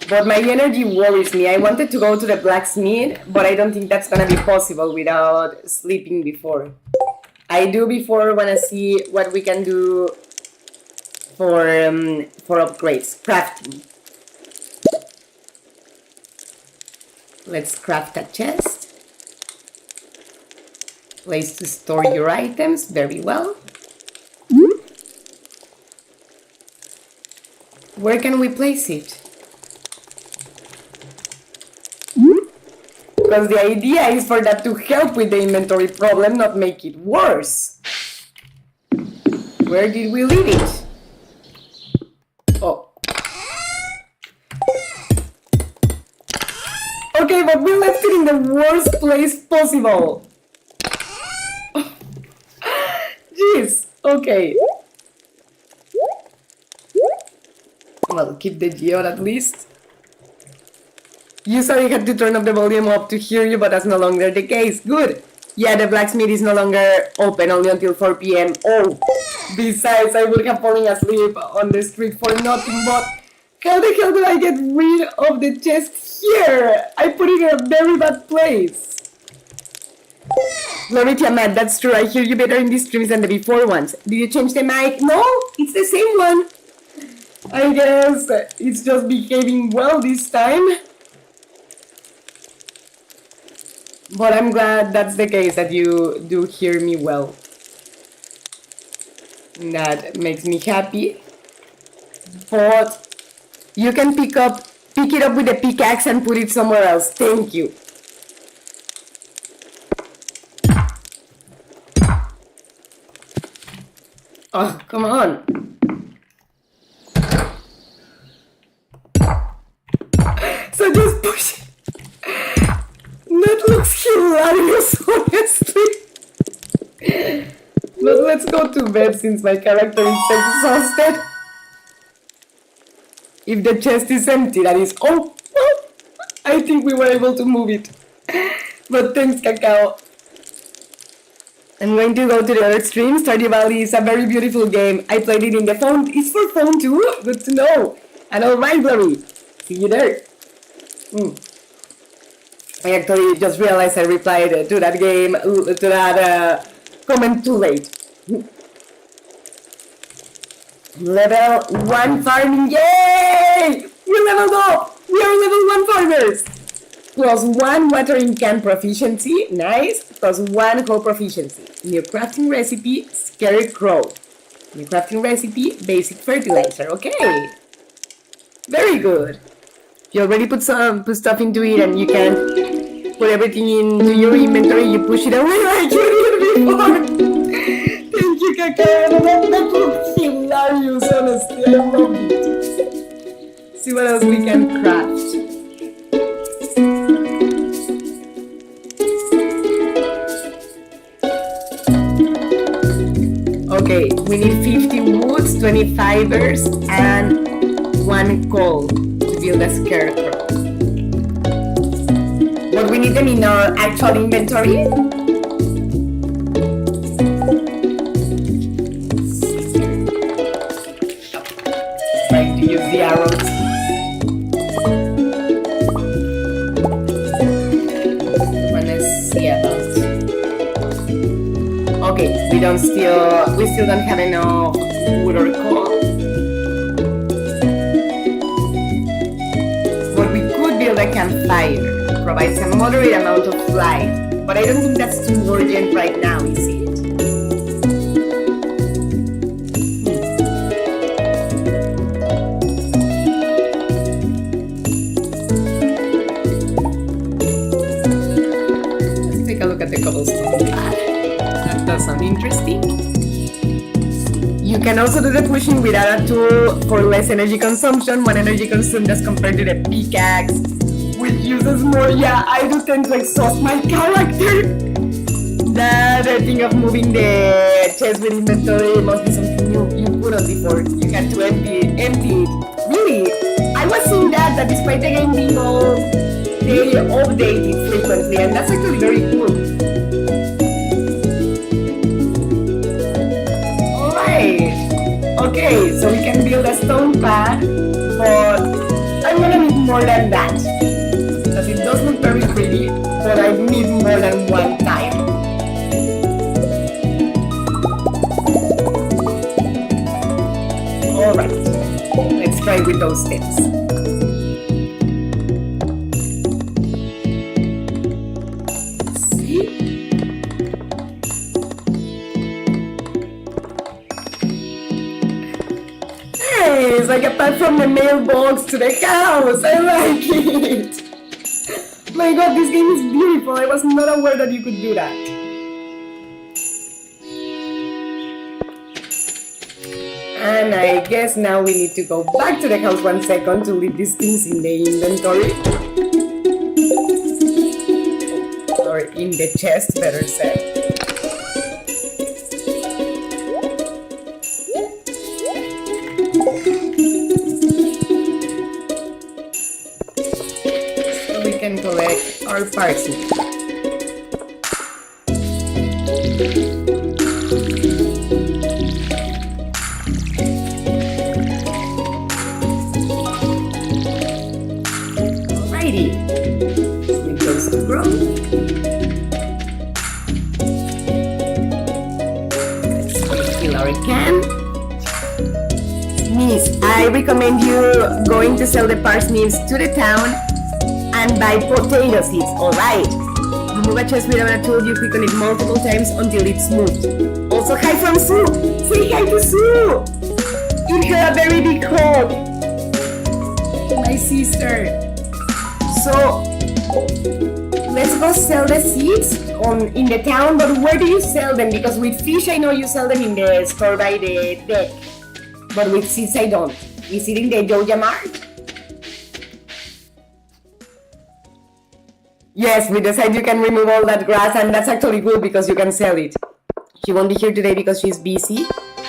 But my energy worries me. I wanted to go to the blacksmith, but I don't think that's gonna be possible without sleeping before. I do before want to see what we can do for upgrades, crafting. Let's craft a chest. Place to store your items, very well. Where can we place it? Because the idea is for that to help with the inventory problem, not make it worse. Where did we leave it? Oh. Okay, but we left it in the worst place possible. Jeez, okay. Well, keep the geode at least. Usually I had to turn up the volume up to hear you, but that's no longer the case. Good. Yeah, the blacksmith is no longer open, only until 4 p.m. Oh, besides, I would have fallen asleep on the street for nothing, but how the hell do I get rid of the chest here? I put it in a very bad place. Glory Tiamat, that's true. I hear you better in these streams than the before ones. Did you change the mic? No, it's the same one. I guess it's just behaving well this time. But I'm glad that's the case, that you do hear me well. That makes me happy. But you can pick it up with a pickaxe and put it somewhere else. Thank you. Oh, come on. So just push it. That looks hilarious, honestly. But let's go to bed since my character is exhausted. If the chest is empty, that is... Oh, I think we were able to move it. But thanks, Cacao. I'm going to go to the other stream. Stardew Valley is a very beautiful game. I played it in the phone. It's for phone too? Good to know. And alright, Glory. See you there. I actually just realized I replied to that game, to that comment too late. Level 1 farming, yay! We leveled up! We are level 1 farmers! +1 watering can proficiency, nice. +1 hoe proficiency. New crafting recipe, scarecrow. New crafting recipe, basic fertilizer, okay. Very good. You already put stuff into it and you can put everything into your inventory, you push it away like you did before. Thank you, Cacao. That looks hilarious, honestly. I love it. See what else we can craft. Okay, we need 50 woods, 20 fibers, and 1 coal to build a scarecrow. But we need them in our actual inventory. Trying to use the arrows. I wanna see about. Okay, we still don't have enough wood or coal. But we could build a campfire. Provides a moderate amount of light, but I don't think that's too urgent right now, is it? Let's take a look at the cobblestone pad. That does sound interesting. You can also do the pushing without a tool for less energy consumption. 1 energy consumed as compared to the pickaxe, which uses more. Yeah, I do tend to exhaust my character. That thing of moving the chest with inventory must be something you put on before. You had to empty it. Really, I was seeing that despite the game being old, they update it frequently, and that's actually very cool. Alright. Okay, so we can build a stone pad, but I'm gonna need more than that. It does look very pretty, but I need more than 1 time. Alright, let's try with those tips. See? Hey, it's like a path from the mailbox to the house. I like it. My god, this game is beautiful. I was not aware that you could do that. And I guess now we need to go back to the house 1 second to leave these things in the inventory. Or in the chest, better said. Collect our parsnip. Alrighty, so it goes to grow. recommend you going to sell the parsnips to the town and buy potato seeds, alright? Remove a chest without a tool, you click on it multiple times until it's smooth. Also, hi from Sue! Say hi to Sue! Give her a very big hug! My sister. So, let's go sell the seeds in the town, but where do you sell them? Because with fish I know you sell them in the store by the deck, but with seeds I don't. Is it in the Joja Mart? Yes, with the side you can remove all that grass, and that's actually good because you can sell it. She won't be here today because she's busy,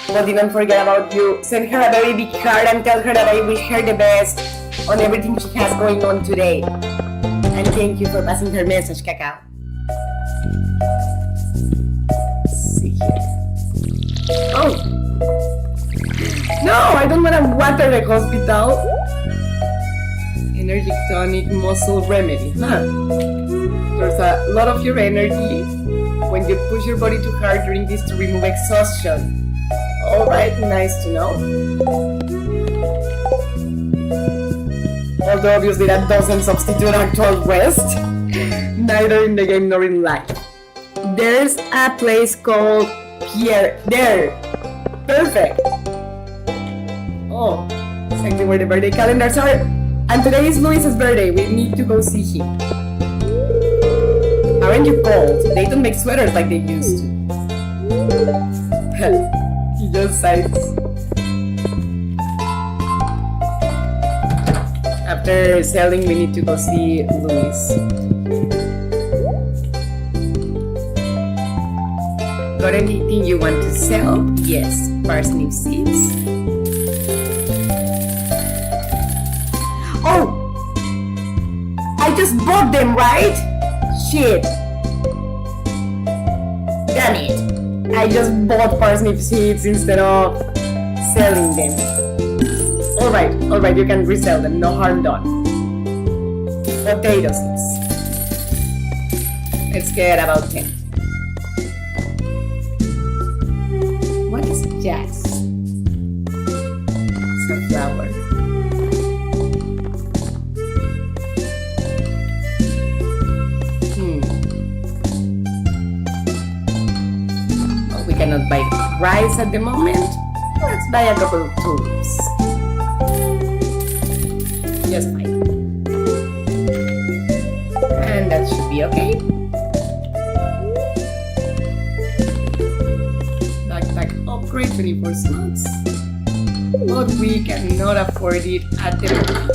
but didn't forget about you. Send her a very big card and tell her that I wish her the best on everything she has going on today. And thank you for passing her message, Cacao. Let's see here. Oh! No, I don't want to water the hospital. Energy tonic muscle remedy. Huh. There's a lot of your energy when you push your body too hard during this to remove exhaustion. Alright, nice to know. Although obviously that doesn't substitute actual rest, neither in the game nor in life. There's a place called Pierre. There! Perfect! Oh, exactly where the birthday calendars are. And today is Luis's birthday. We need to go see him. Aren't you cold? They don't make sweaters like they used to. He just sighs. After selling, we need to go see Luis. Got anything you want to sell? Yes, parsnip seeds. Oh! I just bought them, right? Shit. Damn it. I just bought parsnip seeds instead of selling them. Alright, you can resell them, no harm done. Potato seeds. Let's get about 10. What is jazz? It's a flower. Well, we cannot buy rice at the moment. Let's buy a couple of tulips. Just fine. And that should be okay. Backpack upgrade 24 slots. But we cannot afford it at the moment.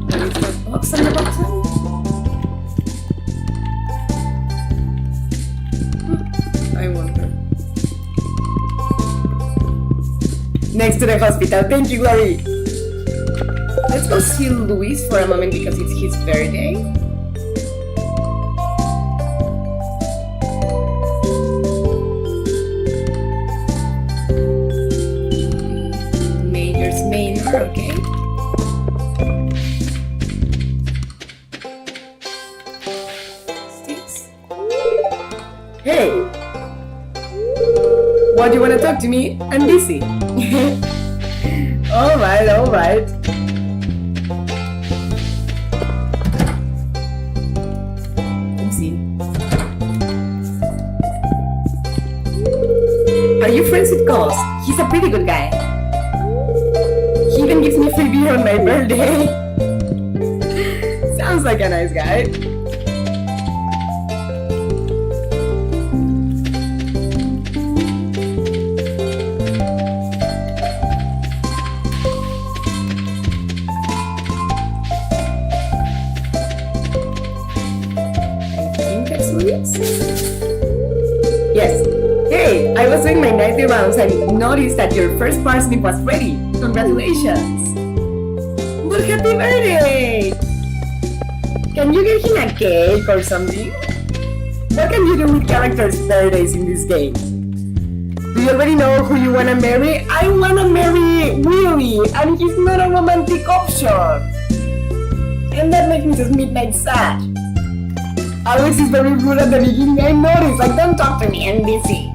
What is that box on the bottom? I wonder. Next to the hospital. Thank you, Glory. Let's go see Luis for a moment because it's his birthday. Major's Manor, okay. Sticks. Hey! Why do you want to talk to me? I'm busy. Alright. Oopsie. Are you friends with Ghost? He's a pretty good guy. He even gives me free beer on my birthday. Sounds like a nice guy. Yes. Hey, I was doing my nightly rounds and noticed that your first parsnip was ready. Congratulations. But happy birthday! Can you get him a cake or something? What can you do with characters' birthdays in this game? Do you already know who you wanna marry? I wanna marry Willy, and he's not a romantic option. And that makes me just midnight sad. Alex is very rude at the beginning, I noticed. Like, don't talk to me, I'm busy.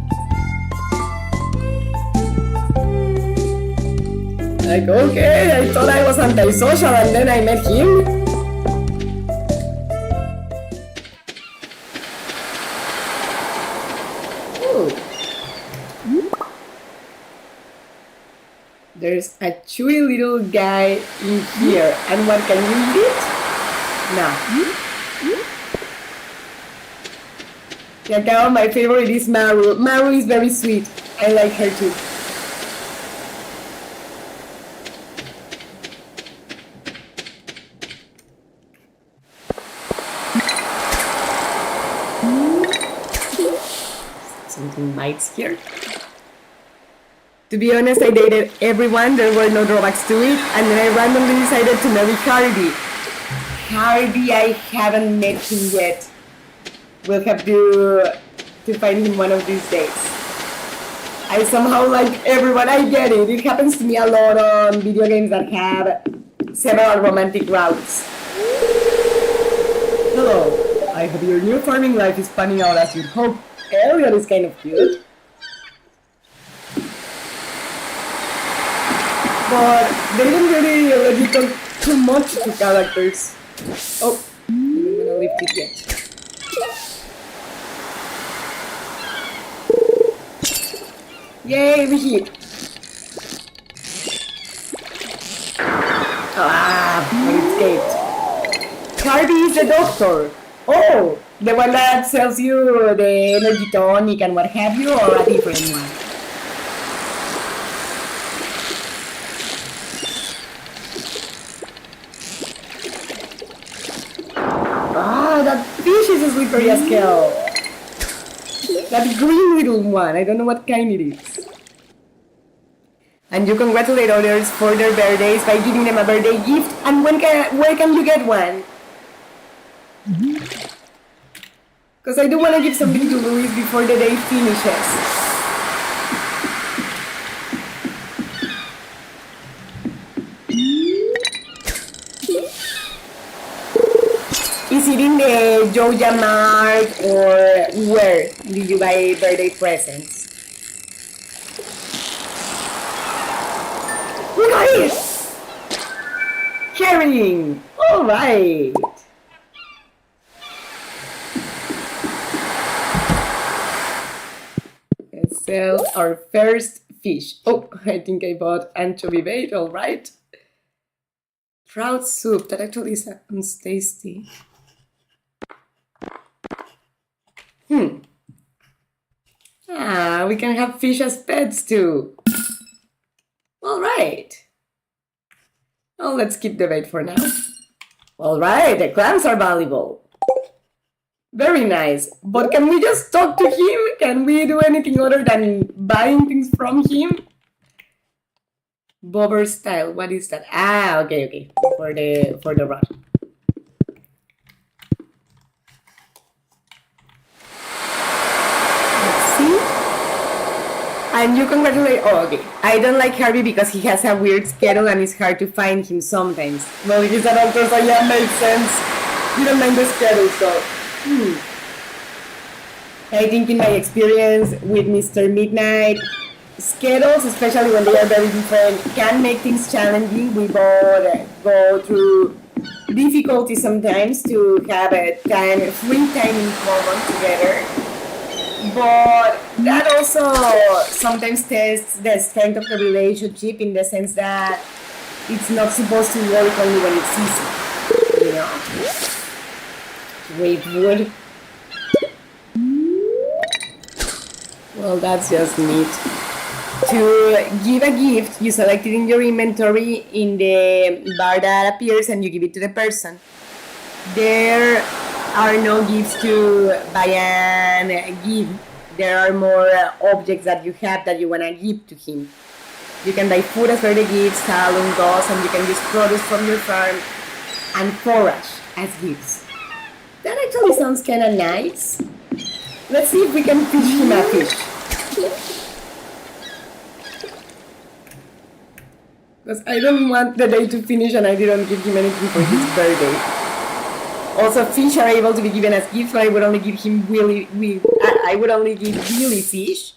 Like, okay, I thought I was antisocial and then I met him. There's a chewy little guy in here. And what, can you eat it? No. Cacao, my favorite is Maru. Maru is very sweet. I like her too. Something bites here. To be honest, I dated everyone, there were no drawbacks to it, and then I randomly decided to marry Harvey. Harvey, I haven't met him yet. We'll have to find him one of these days. I somehow like everyone, I get it. It happens to me a lot on video games that have several romantic routes. Hello, I hope your new farming life is panning out as you'd hope. Ariel is kind of cute. But they don't really let you talk too much to characters. Oh, I'm not gonna lift it yet. Yay, we hit! Ah, I escaped. Harvey is the doctor. Oh, the one that sells you the energy tonic and what have you, or a different one? That fish is a slippery as hell. That green little one, I don't know what kind it is. And you congratulate others for their birthdays by giving them a birthday gift. And where can you get one? Because I do want to give something to Luis before the day finishes. Is it in the Joja Mart or where do you buy birthday presents? Look at it! Herring! Alright! Let's sell our first fish. Oh, I think I bought anchovy bait, alright. Trout soup, that actually sounds tasty. We can have fish as pets too. Alright. Oh, let's keep the bait for now. Alright, the clams are valuable. Very nice. But can we just talk to him? Can we do anything other than buying things from him? Bobber style, what is that? Ah, okay. For the rod. And you congratulate. Oh, okay. I don't like Harvey because he has a weird schedule and it's hard to find him sometimes. Well, he's an doctor, so yeah, makes sense. You don't mind the schedule, so. I think in my experience with Mr. Midnight, schedules, especially when they are very different, can make things challenging. We both go through difficulties sometimes to have a free time in common together. But that also sometimes tests the strength of the relationship in the sense that it's not supposed to work only when it's easy, you know? Wait, wood. Well, that's just neat. To give a gift, you select it in your inventory in the bar that appears and you give it to the person. There are no gifts to buy and give. There are more objects that you have that you want to give to him. You can buy food as birthday gifts, salon dolls, and you can use produce from your farm and forage as gifts. That actually sounds kind of nice. Let's see if we can teach him a fish. Because I don't want the day to finish and I didn't give him anything for his birthday. Also, fish are able to be given as gifts, but I would only give him I would only give Willy fish,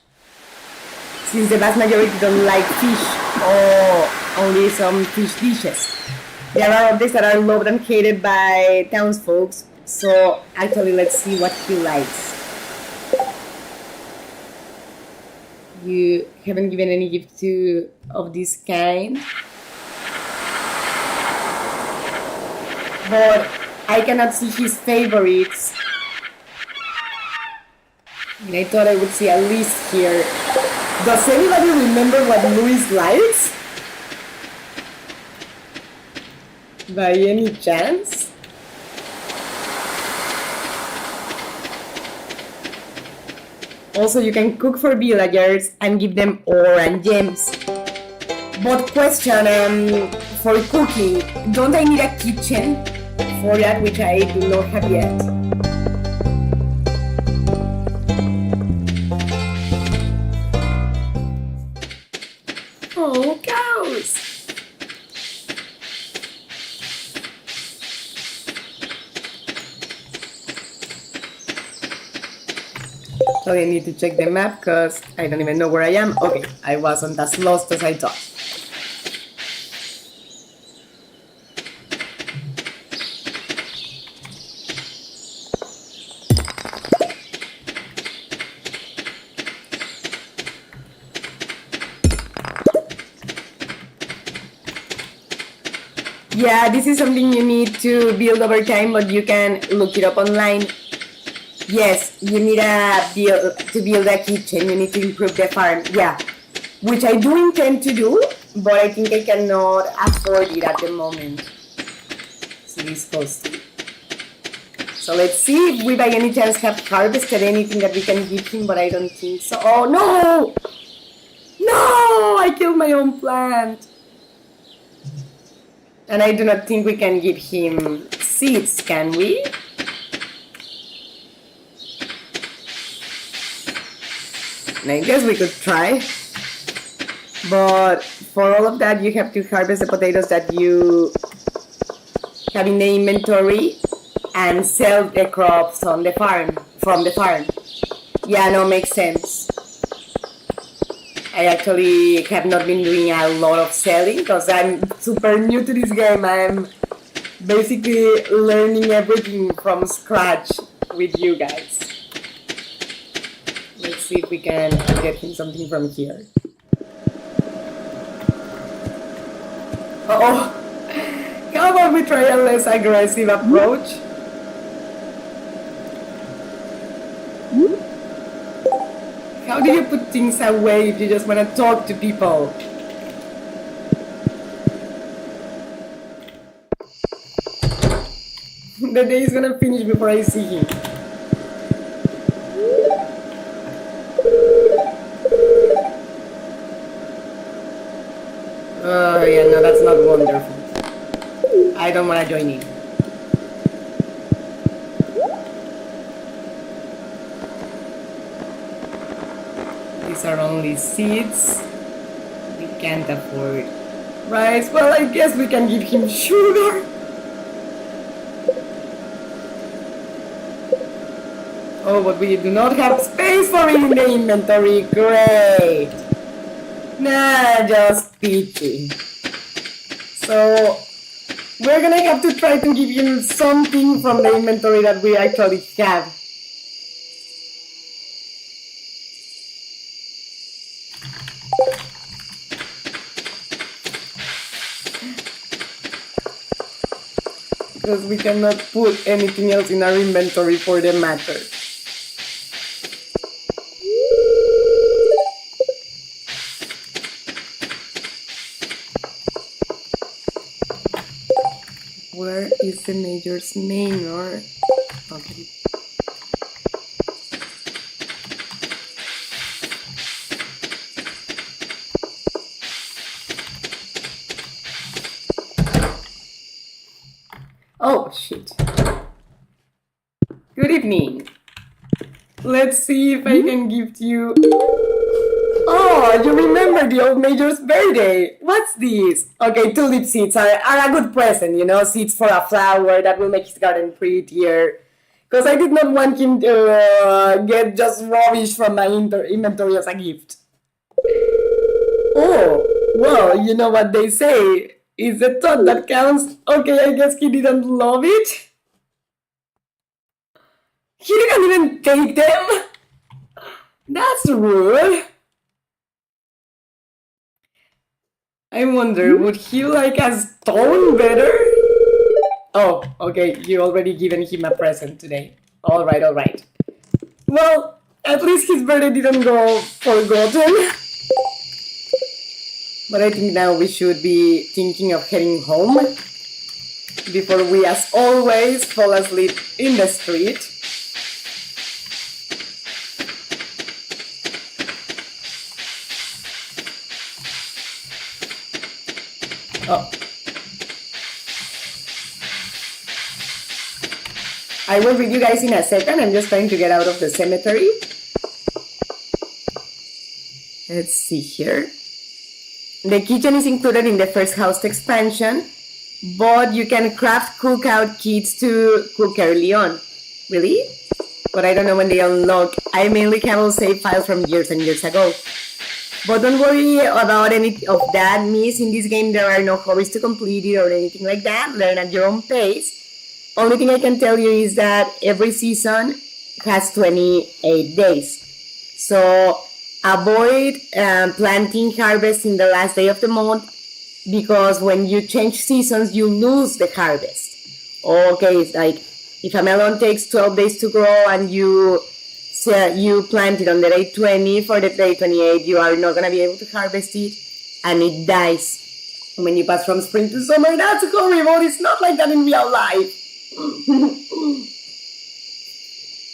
since the vast majority don't like fish. Oh, only some fish dishes. There are objects that are loved and hated by townsfolk, so actually let's see what he likes. You haven't given any gift of this kind. But I cannot see his favorites. And I thought I would see a list here. Does anybody remember what Luis likes? By any chance? Also, you can cook for villagers and give them ore and gems. But question, for cooking, don't I need a kitchen for that, which I do not have yet? Oh, cows! So I need to check the map because I don't even know where I am. Okay, I wasn't as lost as I thought. Yeah, this is something you need to build over time, but you can look it up online. Yes, you need to build a kitchen, you need to improve the farm, yeah. Which I do intend to do, but I think I cannot afford it at the moment. So it's costly. So let's see if we by any chance have harvested anything that we can give him, but I don't think so. Oh no! No! I killed my own plant! And I do not think we can give him seeds, can we? And I guess we could try. But for all of that, you have to harvest the potatoes that you have in the inventory and sell the crops on the farm, from the farm. Yeah, no, makes sense. I actually have not been doing a lot of selling because I'm super new to this game. I'm basically learning everything from scratch with you guys. Let's see if we can get him something from here. Uh-oh! How about we try a less aggressive approach? How do you put things away if you just want to talk to people? The day is gonna finish before I see him. Oh yeah, no, that's not wonderful. I don't want to join in. These are only seeds. We can't afford rice. Well, I guess we can give him sugar. Oh, but we do not have space for it in the inventory. Great. Nah, just pity. So, we're gonna have to try to give him something from the inventory that we actually have. Because we cannot put anything else in our inventory for the matter. Where is the major's name? Or okay. Oh shit. Good evening. Let's see if I can gift you. Oh, you remember the old major's birthday. What's this? Okay, tulip seeds are a good present, you know, seeds for a flower that will make his garden prettier. Because I did not want him to get just rubbish from my inventory as a gift. Oh, Well, you know what they say. It's the thought that counts. Okay, I guess he didn't love it. He didn't even take them. That's rude. I wonder, would he like a stone better? Oh, okay, you already given him a present today. All right, all right. Well, at least his birthday didn't go forgotten. But I think now we should be thinking of heading home before we, as always, fall asleep in the street. Oh. I will read you guys in a second. I'm just trying to get out of the cemetery. Let's see here. The kitchen is included in the first house expansion, but you can craft cookout kits to cook early on. Really? But I don't know when they unlock. I mainly have all save files from years and years ago. But don't worry about any of that, miss. In this game, there are no hurries to complete it or anything like that. Learn at your own pace. Only thing I can tell you is that every season has 28 days. So avoid planting harvest in the last day of the month, because when you change seasons, you lose the harvest. Okay, it's like if a melon takes 12 days to grow and you plant it on the day 20, for the day 28, you are not going to be able to harvest it, and it dies when you pass from spring to summer. That's horrible. It's not like that in real life.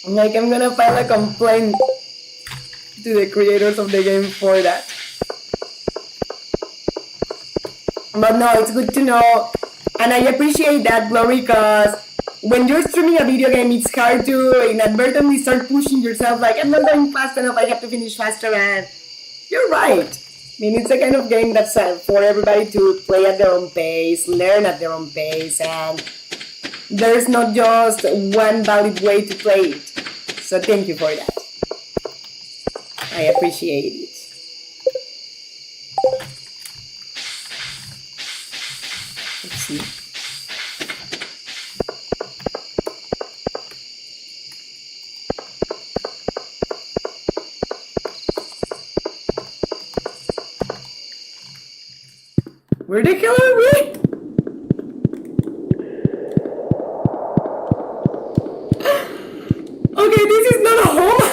Like, I'm going to file a complaint to the creators of the game for that. But no, it's good to know, and I appreciate that, Glory, because when you're streaming a video game, it's hard to inadvertently start pushing yourself, like, I'm not going fast enough, I have to finish faster, and you're right. I mean, it's a kind of game that's for everybody to play at their own pace, learn at their own pace, and there's not just one valid way to play it. So thank you for that. I appreciate it. Let's see. Where the hell are we? Okay, this is not a home.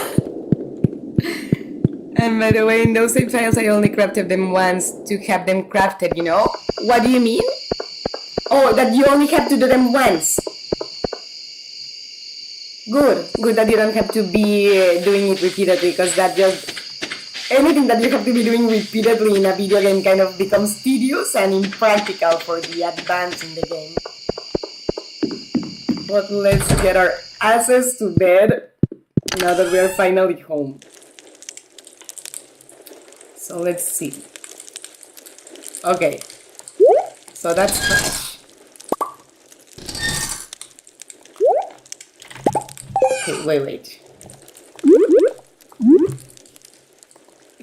And by the way, in those save files, I only crafted them once to have them crafted, you know? What do you mean? Oh, that you only have to do them once. Good that you don't have to be doing it repeatedly, because that just... anything that you have to be doing repeatedly in a video game kind of becomes tedious and impractical for the advance in the game. But let's get our asses to bed now that we are finally home. So let's see. Okay. So that's trash. Okay, wait.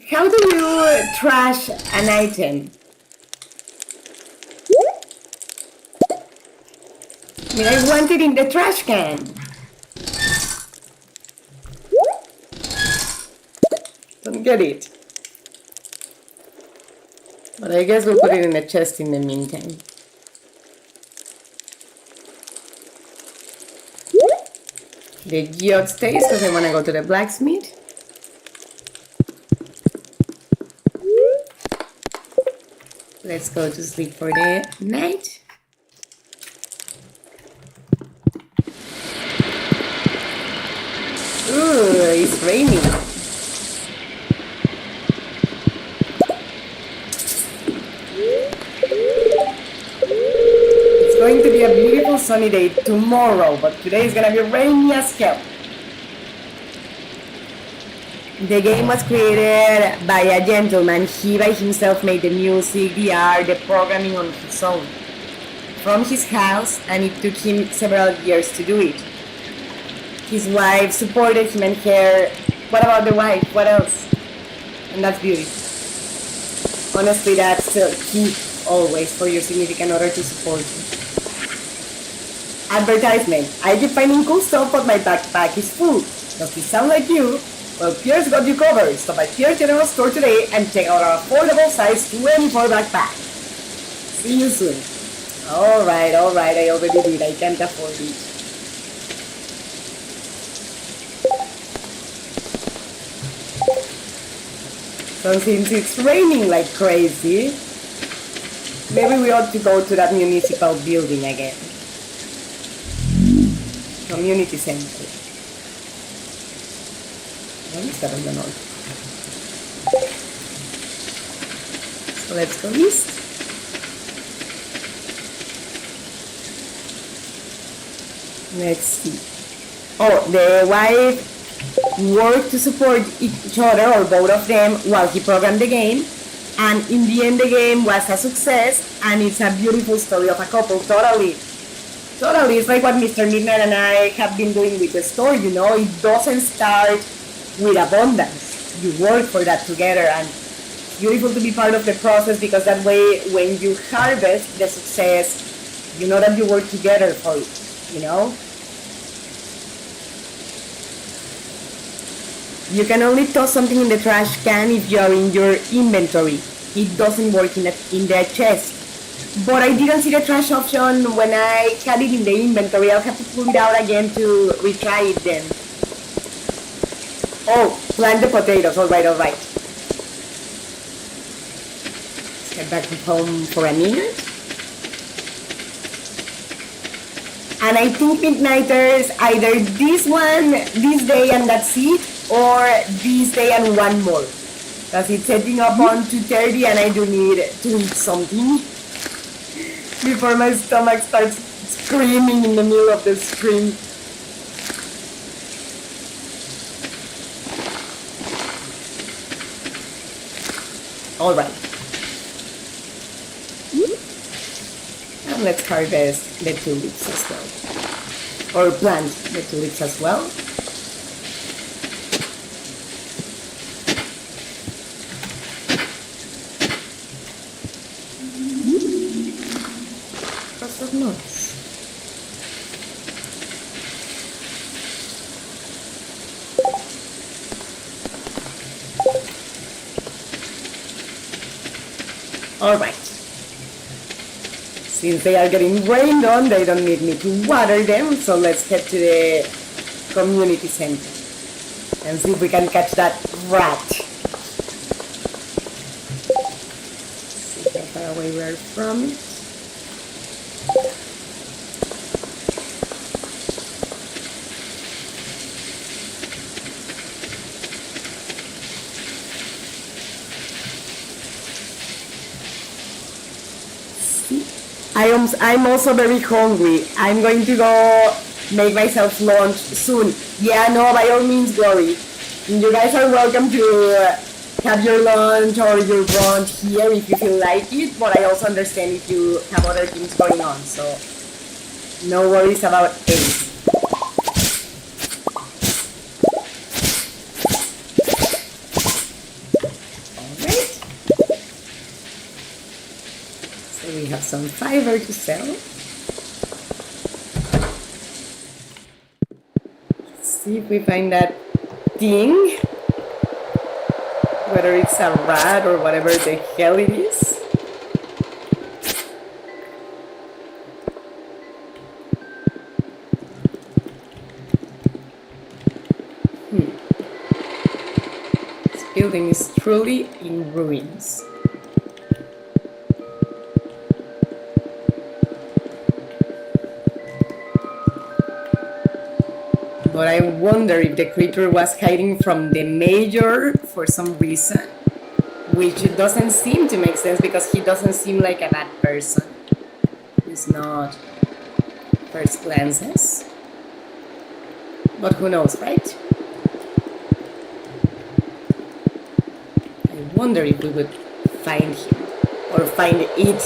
How do you trash an item? I mean, I want it in the trash can. Don't get it. But I guess we'll put it in the chest in the meantime. The yacht stays because I want to go to the blacksmith. Let's go to sleep for the night. Ooh, it's raining. It's going to be a beautiful sunny day tomorrow, but today is gonna be rainy as hell. The game was created by a gentleman. He by himself made the music, the art, the programming on his own from his house, and it took him several years to do it. His wife supported him and her. What about the wife? What else? And that's beauty. Honestly, that's key always for your significant other to support you. Advertisement. I keep finding cool stuff, but my backpack is full. Does this sound like you? Well, Pierre's got you covered. Stop by Pierre's General Store today and check out our affordable size 24 backpack. See you soon. Alright, I already did. I can't afford it. So since it's raining like crazy, maybe we ought to go to that municipal building again. Community center. Where is that on the north? So let's go east. Let's see. Oh, the wife worked to support each other or both of them while he programmed the game, and in the end the game was a success, and it's a beautiful story of a couple. Totally, it's like what Mr. Midnight and I have been doing with the store. You know, it doesn't start with abundance. You work for that together, and it's beautiful to be part of the process, because that way when you harvest the success, you know that you work together for it, you know. You can only toss something in the trash can if you are in your inventory. It doesn't work in the chest. But I didn't see the trash option when I had it in the inventory. I'll have to pull it out again to retry it then. Oh, plant the potatoes. Alright. Let's head back home for a minute. And I think Midnighters, either this day and that's it, or this day and one more. Because it's setting up on 2:30 and I do need to eat something before my stomach starts screaming in the middle of the screen. Alright. And let's harvest the tulips as well. Or plant the tulips as well. Nuts. All right. Since they are getting rained on, they don't need me to water them, so let's head to the community center and see if we can catch that rat. See how far away we are from it. I'm also very hungry. I'm going to go make myself lunch soon. Yeah, no, by all means, Glory. You guys are welcome to have your lunch or your brunch here if you feel like it, but I also understand if you have other things going on, so no worries about it. We have some fiber to sell. Let's see if we find that thing, whether it's a rat or whatever the hell it is. This building is truly in ruins. But I wonder if the creature was hiding from the mayor for some reason, which doesn't seem to make sense because he doesn't seem like a bad person. He's not first glances. But who knows, right? I wonder if we would find him or find it.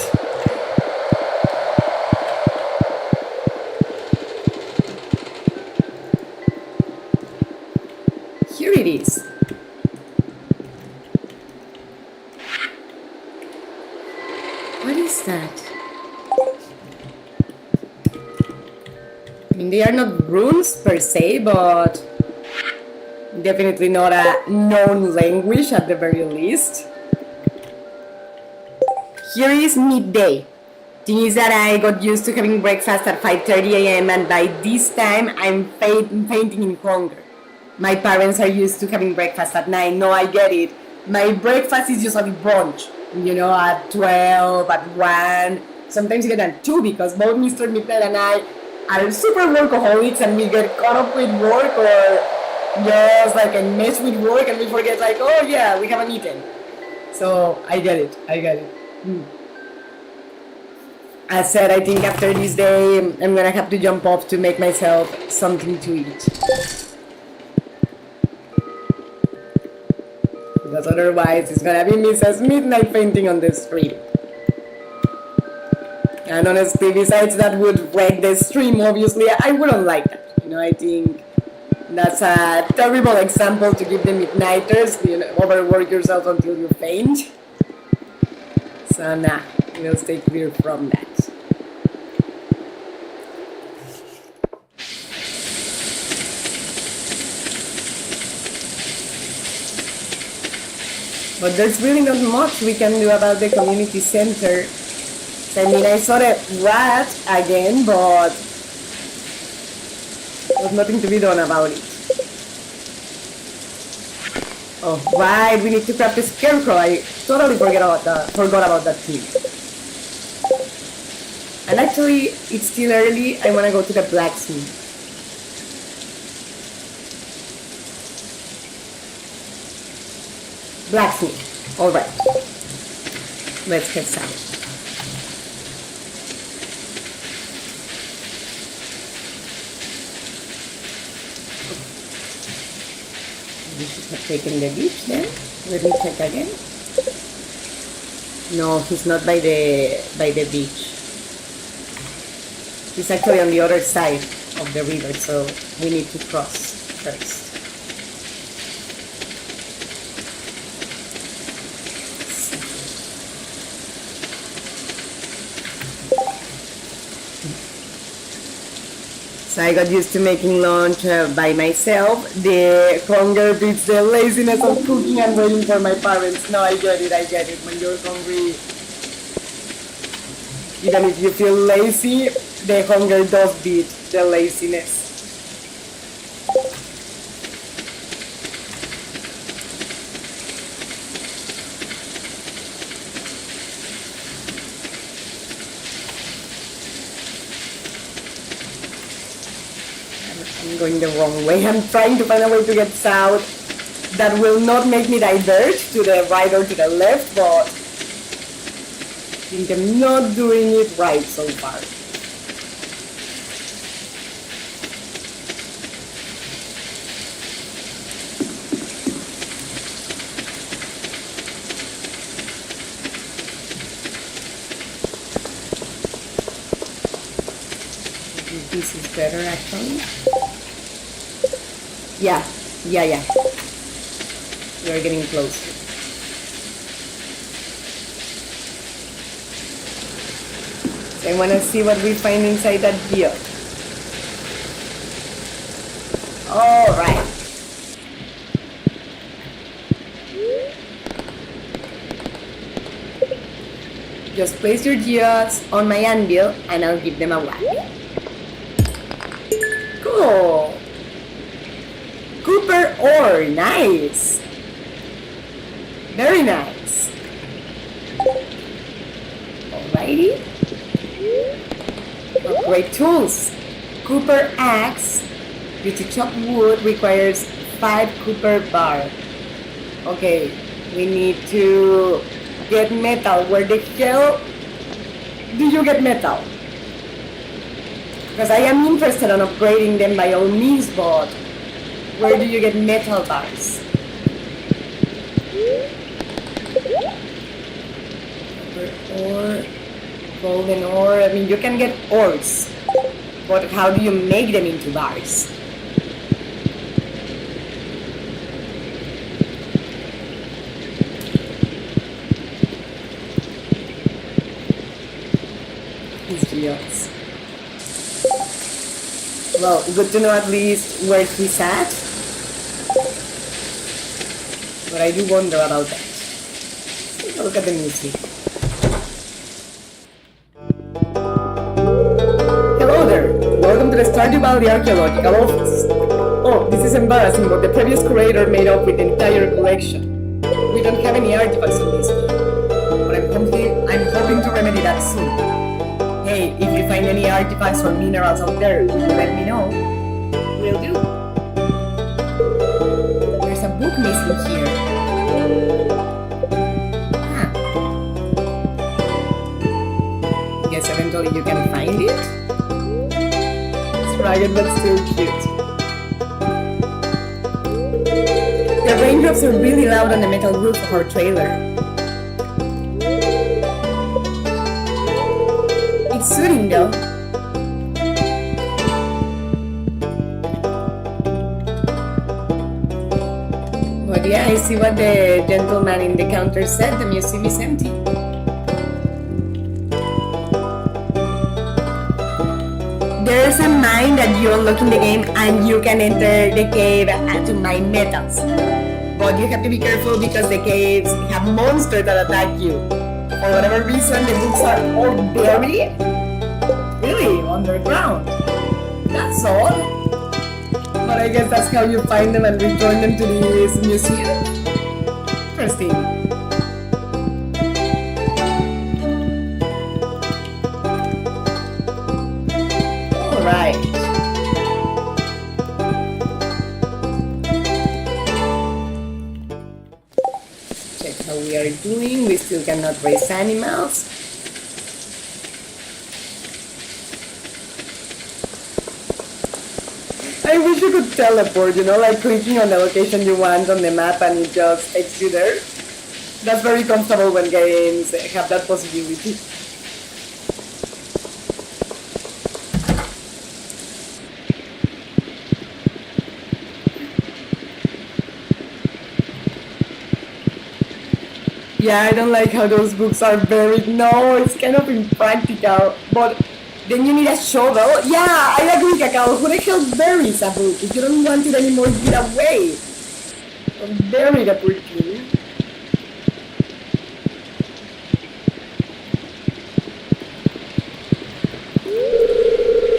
Here it is. What is that? I mean, they are not runes per se, but definitely not a known language at the very least. Here is midday. Thing is that I got used to having breakfast at 5:30 a.m. and by this time I'm fainting in hunger. My parents are used to having breakfast at 9. No, I get it. My breakfast is usually brunch, at 12, at 1, sometimes even at 2 because both Mr. Midnight and I are super workaholics and we get caught up with work or just like a mess with work and we forget like, oh yeah, we haven't eaten. So I get it. As said, I think after this day, I'm gonna have to jump off to make myself something to eat. Because otherwise, it's gonna be Mrs. Midnight fainting on the stream. And honestly, besides that would wreck the stream, obviously, I wouldn't like that. I think that's a terrible example to give the Midnighters, overwork yourself until you faint. So nah, we'll stay clear from that. But there's really not much we can do about the community center. I mean, I saw the rat again, but there's nothing to be done about it. Oh, right, we need to craft a scarecrow. I totally forgot about that thing. And actually, it's still early. I want to go to the blacksmith. Blacksmith. All right. Let's get some. We should have taken the beach then. Let me check again. No, he's not by the beach. He's actually on the other side of the river, so we need to cross first. So I got used to making lunch by myself. The hunger beats the laziness of cooking and waiting for my parents. No, I get it. When you're hungry, even if you feel lazy, the hunger does beat the laziness. I'm going the wrong way. I'm trying to find a way to get south that will not make me diverge to the right or to the left, but I think I'm not doing it right so far. This is better actually. Yeah. We're getting closer. So I want to see what we find inside that geode. All right. Just place your geodes on my anvil and I'll give them a whack. Cool. Cooper ore, nice. Very nice. Alrighty. Great tools. Cooper axe, used to chop wood, requires 5 cooper bar. Okay, we need to get metal. Where the hell do you get metal? Because I am interested in upgrading them by all means, but where do you get metal bars? Ore, golden ore. I mean, you can get ores, but how do you make them into bars? He's jealous. Well, good to know at least where he's at. But I do wonder about that. Take a look at the music. Hello there! Welcome to the Stardew Valley Archaeological Office. Oh, this is embarrassing, but the previous curator made off with the entire collection. We don't have any artifacts on this game. But I'm hoping to remedy that soon. Hey, if you find any artifacts or minerals out there, will you let me know? Will do. There's a book missing here. Guess eventually you can find it? It's ragged but still cute. The raindrops are really loud on the metal roof of our trailer. It's soothing though. But yeah, I see what the gentleman in the counter said. The museum is empty. There's a mine that you unlock in the game and you can enter the cave to mine metals. But you have to be careful because the caves have monsters that attack you. For whatever reason, the books are all buried. Really, underground. That's all. But I guess that's how you find them and return them to this museum. Interesting. Alright. Check how we are doing. We still cannot raise animals. I wish you could teleport, you know, like clicking on the location you want on the map and it just takes you there. That's very comfortable when games have that possibility. Yeah, I don't like how those books are buried. No, it's kind of impractical. But then you need a shovel. Yeah, I agree, Cacao. Who the hell buries a book? If you don't want it anymore, give it away. Don't bury the poor thing.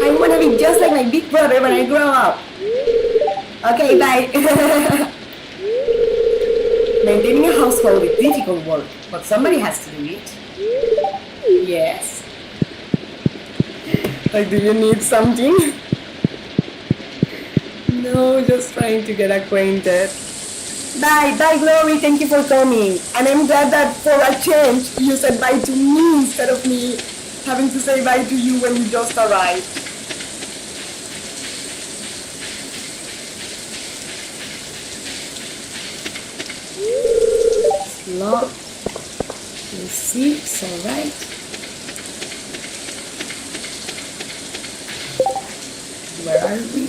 I want to be just like my big brother when I grow up. Okay, bye. Maintaining a household is difficult work, but somebody has to do it. Yes. Like, do you need something? No, just trying to get acquainted. Bye, Glory, thank you for coming. And I'm glad that for a change, you said bye to me instead of me having to say bye to you when you just arrived. Locked. You see, it's alright. Where are we?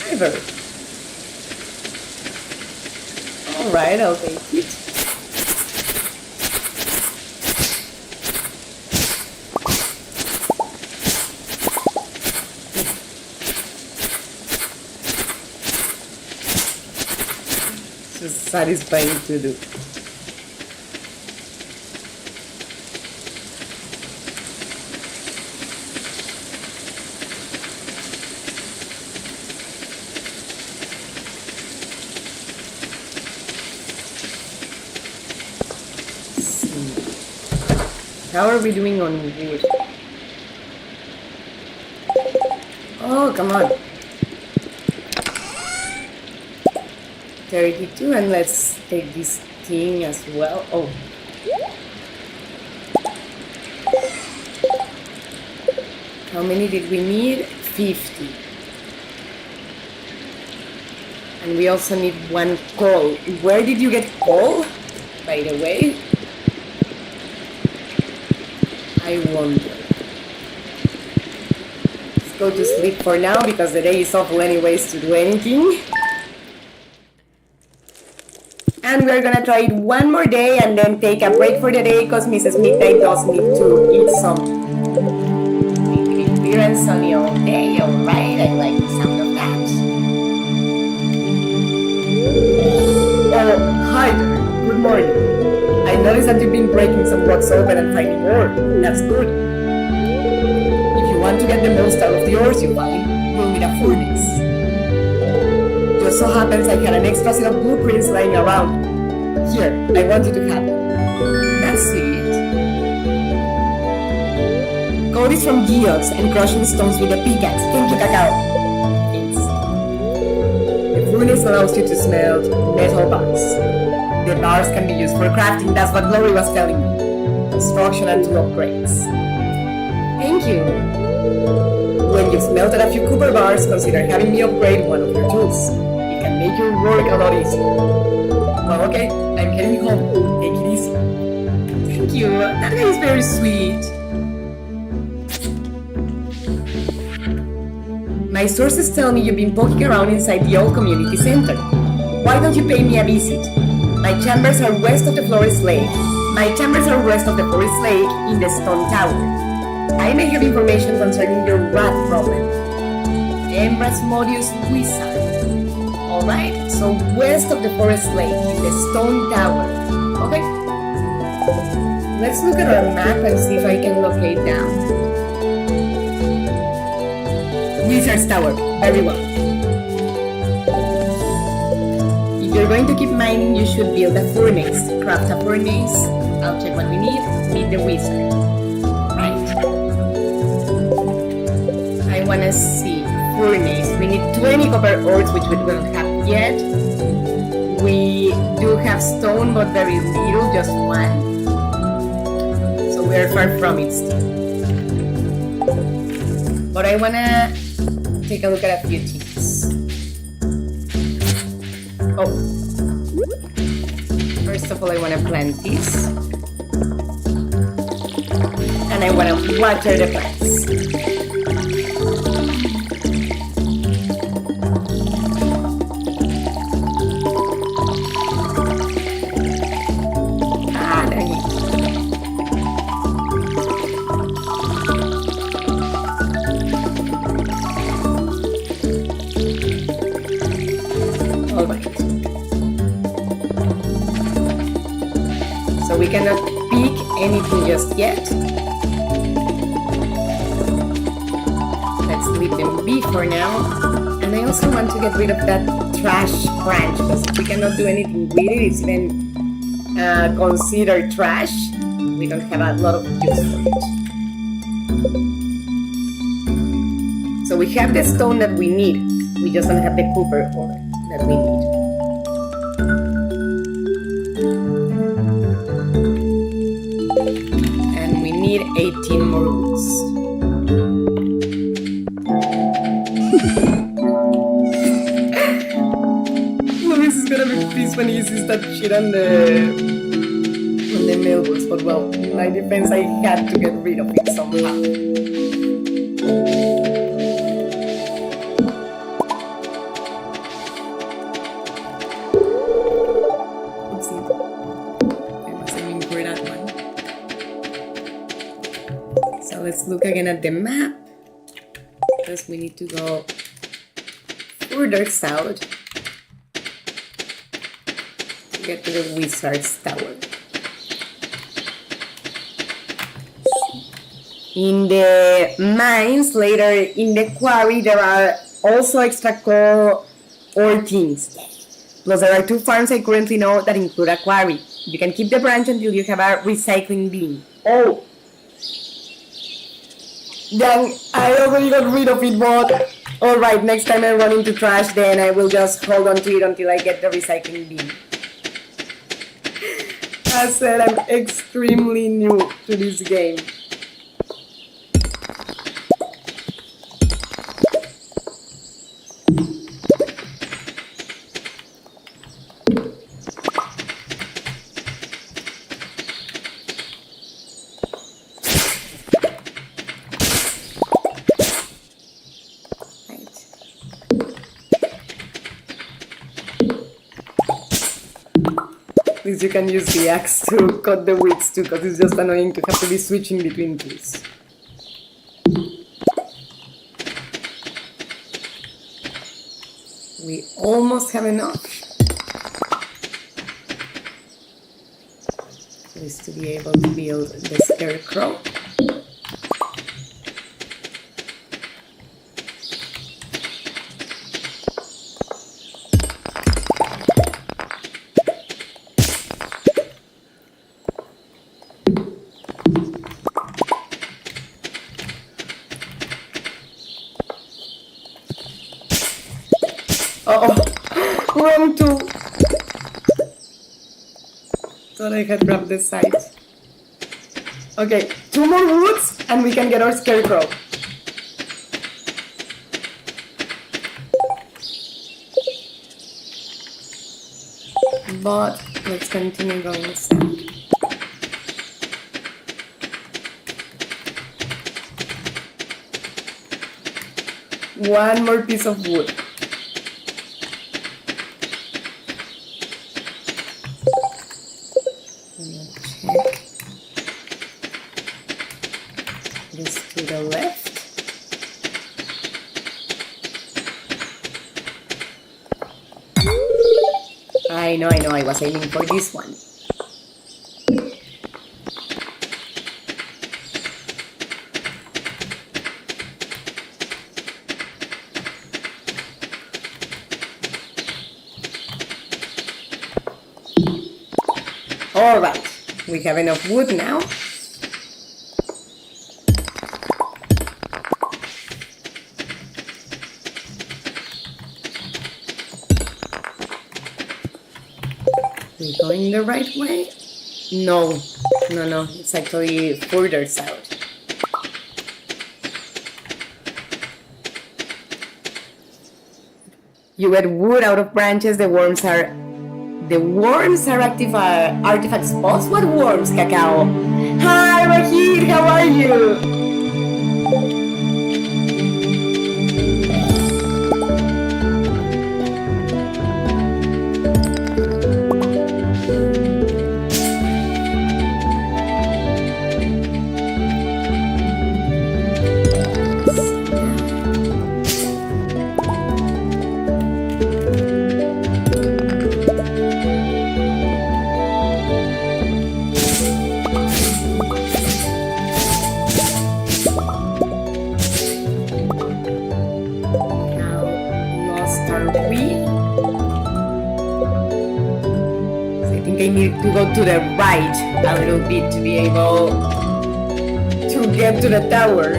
Fiverr. Alright, I'll take it. Satisfying to do. How are we doing on wood? Oh, come on. 32, and let's take this thing as well. Oh. How many did we need? 50. And we also need one coal. Where did you get coal, by the way? I wonder. go to sleep for now because the day is awful anyways to do anything. And we're gonna try it one more day and then take a break for the day because Mrs. Midnight does need to eat something. Clear and sunny all day, alright, I like the sound of that. Oh, hi there, good morning. I noticed that you've been breaking some rocks open and finding ore. That's good. If you want to get the most out of the ores you find, you'll need a furnace. Just so happens I had an extra set of blueprints lying around. Here, I want you to have it. That's it. Gold is from geodes and crushing stones with a pickaxe. Thank you, Cacao. Thanks. The furnace allows you to smelt metal bars. The bars can be used for crafting, that's what Glory was telling me. Construction and tool upgrades. Thank you. When you've smelted a few copper bars, consider having me upgrade one of your tools. It can make your work a lot easier. Well, okay, I'm heading home. Take it easy. Thank you, that guy is very sweet. My sources tell me you've been poking around inside the old community center. Why don't you pay me a visit? My chambers are west of the Forest Lake. In the Stone Tower. I may have information concerning your rat problem. Embrasmodius Wizard. Alright, so west of the Forest Lake, in the Stone Tower. Okay. Let's look at our map and see if I can locate down. Wizard's Tower, very well. If you're going to keep mining, you should build a furnace. Craft a furnace. I'll check what we need. Meet the wizard. Right. I wanna see furnace. We need 20 copper ores, which we don't have yet. We do have stone, but very little, just one. So we are far from it still. But I wanna take a look at a few things. Oh. First of all, I wanna plant this. And I wanna water the plants. We cannot pick anything just yet. Let's leave them be for now. And I also want to get rid of that trash branch because if we cannot do anything with it, it's even considered trash. We don't have a lot of use for it. So we have the stone that we need. We just don't have the copper ore that we need. We need 18 more woods. Luis is gonna be pissed when he sees that shit on the mailbox, but well, in my defense, I had to get rid of it somehow. Let's look again at the map because we need to go further south to get to the Wizard's Tower. In the mines, later in the quarry, there are also extra coal ore things. Plus, there are 2 farms I currently know that include a quarry. You can keep the branch until you have a recycling bin. Oh! Dang, I already got rid of it, but alright, next time I run into trash, then I will just hold on to it until I get the recycling bin. As said, I'm extremely new to this game. least you can use the axe to cut the weeds too, because it's just annoying to have to be switching between tools. We almost have enough. At least to be able to build the scarecrow. Oh, wrong tool. Thought I had grabbed this side. Okay, 2 more woods and we can get our scarecrow. But let's continue going south. One more piece of wood. Check this to the left. I know, I was aiming for this one. Alright, we have enough wood now. We're going the right way? No, it's actually further south. You get wood out of branches, the worms are active artifact spawns? What worms, Cacao? Hi, Rahid, how are you? I need to go to the right a little bit to be able to get to the tower.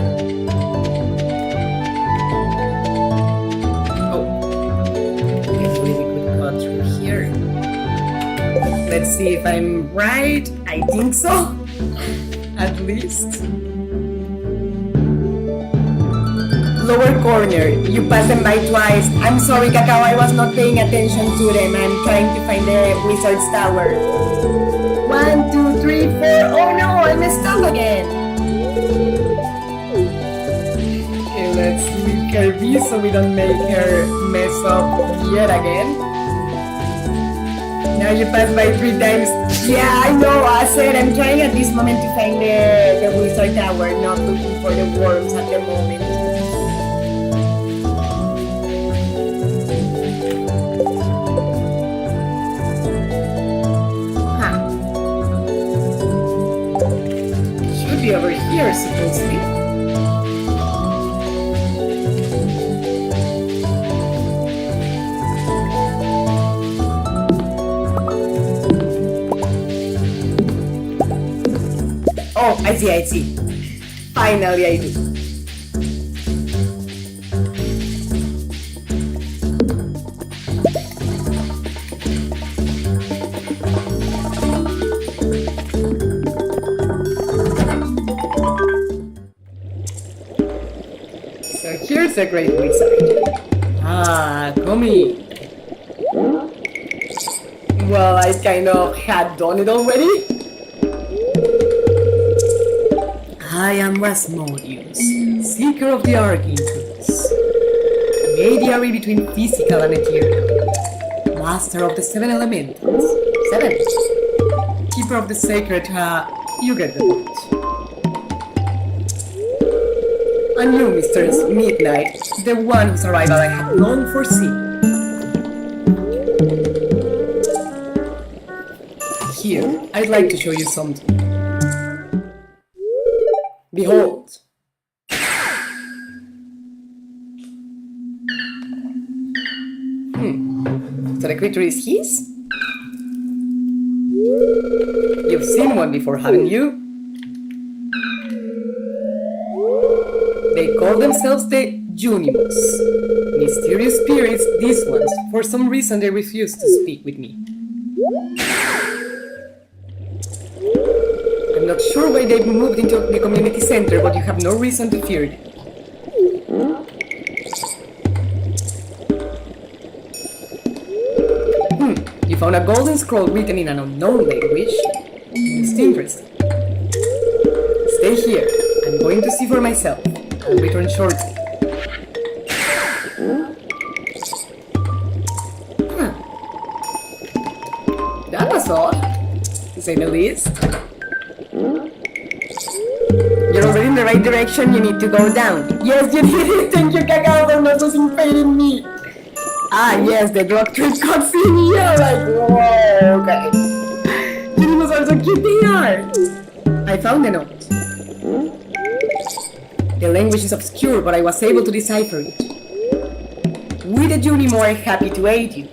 Oh, hopefully we could go through here. Let's see if I'm right. I think so, at least. Lower corner, you passed them by twice. I'm sorry, Cacao, I was not paying attention to them. I'm trying to find the wizard's tower. 1, 2, 3, 4. Oh no, I messed up again. Okay, let's leave Kirby so we don't make her mess up yet again. Now you passed by 3 times. Yeah, I know, I said I'm trying at this moment to find the wizard tower, not looking for the worms at the moment. Over here, supposedly. Oh, I see. Finally, I do. Here's a great wizard. Ah, come in. Well, I kind of had done it already. I am Rasmodius, Seeker of the Archangels, mediary between physical and ethereal, master of the 7 elementals. 7. keeper of the secret, you get the point. And you, Mr. Midnight, the one whose arrival I have long foreseen. Here, I'd like to show you something. Behold. So the creature is his? You've seen one before, haven't you? They call themselves the Unimos. Mysterious spirits, these ones. For some reason they refuse to speak with me. I'm not sure why they've moved into the community center, but you have no reason to fear them. You found a golden scroll written in an unknown language. It's interesting. Stay here. I'm going to see for myself. I'll return shortly. That was odd, to say the least. You're already in the right direction, you need to go down. Yes, you did it! Thank you, Cacao, for not losing faith in me. Ah, yes, the doctor got in here, like, whoa, okay. Unimos are so cute, they are. I found the note. The language is obscure, but I was able to decipher it. We the Unimo are happy to aid you.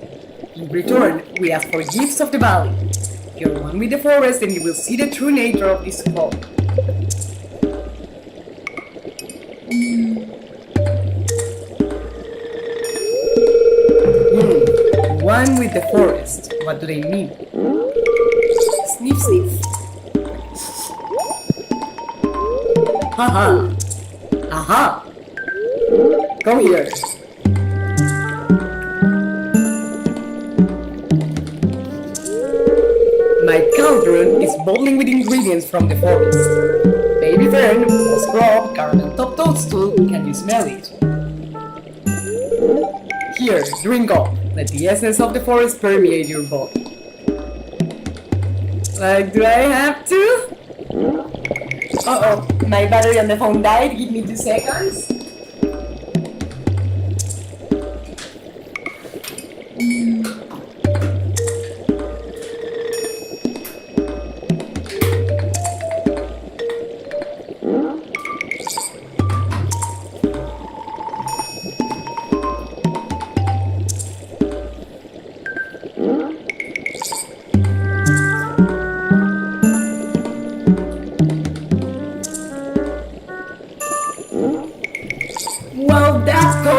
In return, we ask for gifts of the valley. If you're one with the forest, then you will see the true nature of this scroll. One with the forest. What do they mean? Sniff, sniff. Haha. Aha. Come here. My cauldron is bubbling with ingredients from the forest. Baby fern, moss crop, caramel top toadstool. Can you smell it? Here, drink up. Let the essence of the forest permeate your body. Like, do I have to? Uh-oh, my battery on the phone died. Give me 2 seconds.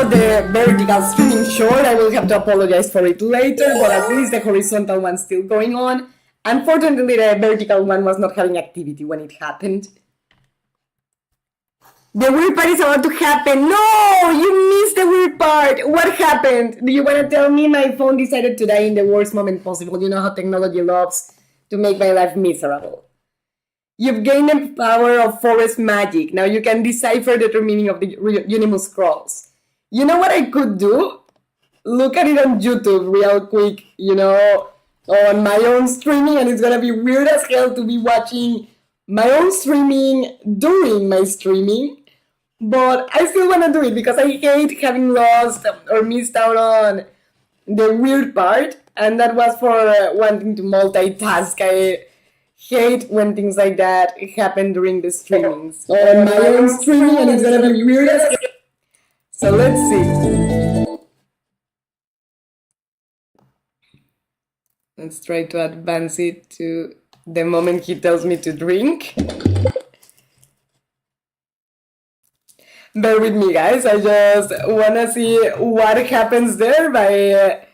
The vertical streaming short, I will have to apologize for it later, but at least the horizontal one's still going on. Unfortunately, the vertical one was not having activity when it happened. The weird part is about to happen. No! You missed the weird part! What happened? Do you want to tell me? My phone decided to die in the worst moment possible. You know how technology loves to make my life miserable. You've gained the power of forest magic. Now you can decipher the true meaning of the Unimos scrolls. You know what I could do? Look at it on YouTube real quick, you know, on my own streaming, and it's gonna be weird as hell to be watching my own streaming during my streaming, but I still wanna do it because I hate having lost or missed out on the weird part, and that was for wanting to multitask. I hate when things like that happen during the streamings. On my own streaming, and it's gonna be weird as hell. So let's see. Let's try to advance it to the moment he tells me to drink. Bear with me, guys. I just wanna see what happens there.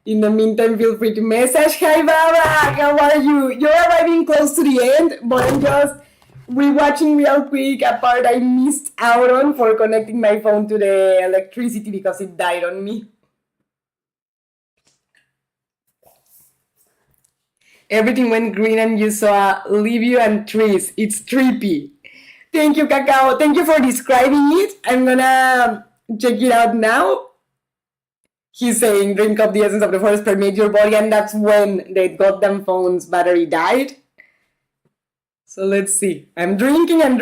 In the meantime, feel free to message. Hi, Baba. How are you? You're arriving close to the end, but I'm just rewatching real quick a part I missed out on for connecting my phone to the electricity because it died on me. Everything went green and you saw Livio and trees. It's trippy. Thank you, Cacao. Thank you for describing it. I'm gonna check it out now. He's saying, drink up the essence of the forest, permeate your body, and that's when the goddamn phone's battery died. So let's see. I'm drinking. And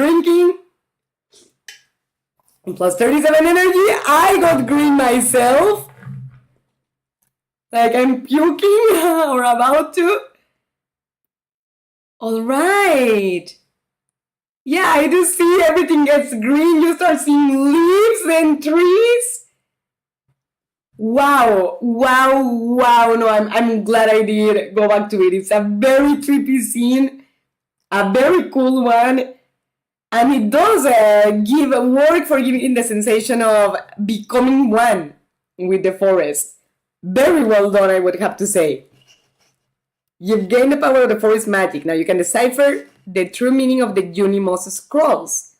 plus 37 energy. I got green myself. Like I'm puking or about to. All right. Yeah, I do see everything gets green. You start seeing leaves and trees. Wow. No, I'm glad I did go back to it. It's a very trippy scene, a very cool one. And it does give work for giving the sensation of becoming one with the forest. Very well done, I would have to say. You've gained the power of the forest magic. Now you can decipher the true meaning of the Unimos scrolls.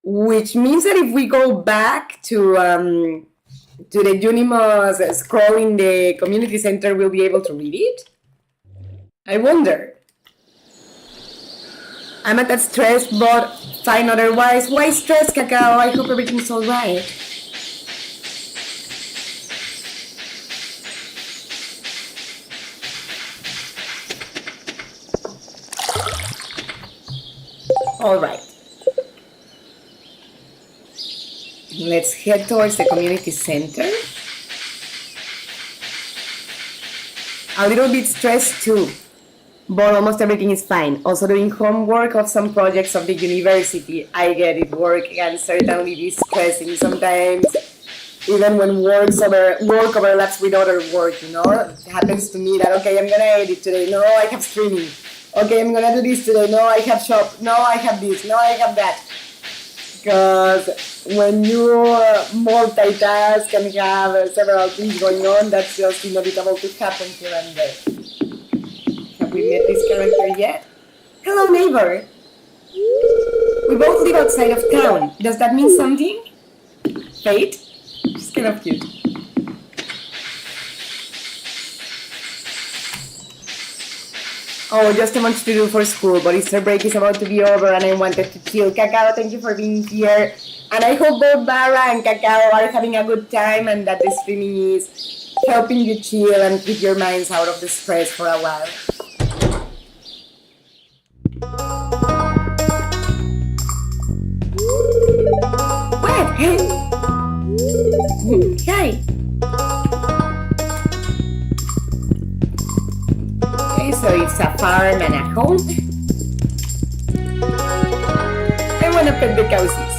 Which means that if we go back to the Unimos scroll in the community center, we'll be able to read it? I wonder. I'm at that stress, but fine otherwise. Why stress, Cacao? I hope everything's alright. Alright. Let's head towards the community center. A little bit stressed too, but almost everything is fine. Also doing homework of some projects of the university. I get it, work can certainly be stressing sometimes, even when work overlaps with other work, you know? It happens to me that, okay, I'm gonna edit today, no, I have streaming. Okay, I'm gonna do this today, no, I have shop, no, I have this, no, I have that. Because when you multitask and have several things going on, that's just inevitable to happen here and there. Have we met this character yet? Hello, neighbor. We both live outside of town. Does that mean something? Fate? It's kind of cute. Oh, just a month to do for school, but Easter break is about to be over and I wanted to chill. Cacao, thank you for being here. And I hope both Barra and Cacao are having a good time and that the streaming is helping you chill and keep your minds out of the stress for a while. What? Hey. Okay, so it's a farm and a home. I want to pet the cowsies.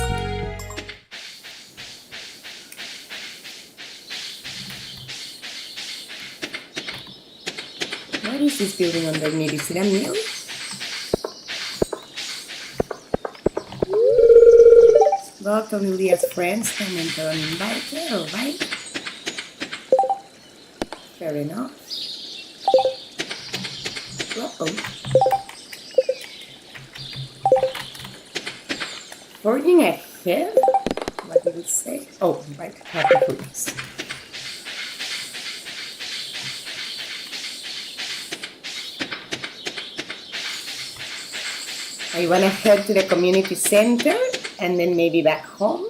What is this building underneath? Is it a mill? Locked on Julia's friends, come enter uninvited, alright. Fair enough. Uh-oh. Forging ahead? What did it say? Oh, right, happy fruits. I want to head to the community center and then maybe back home.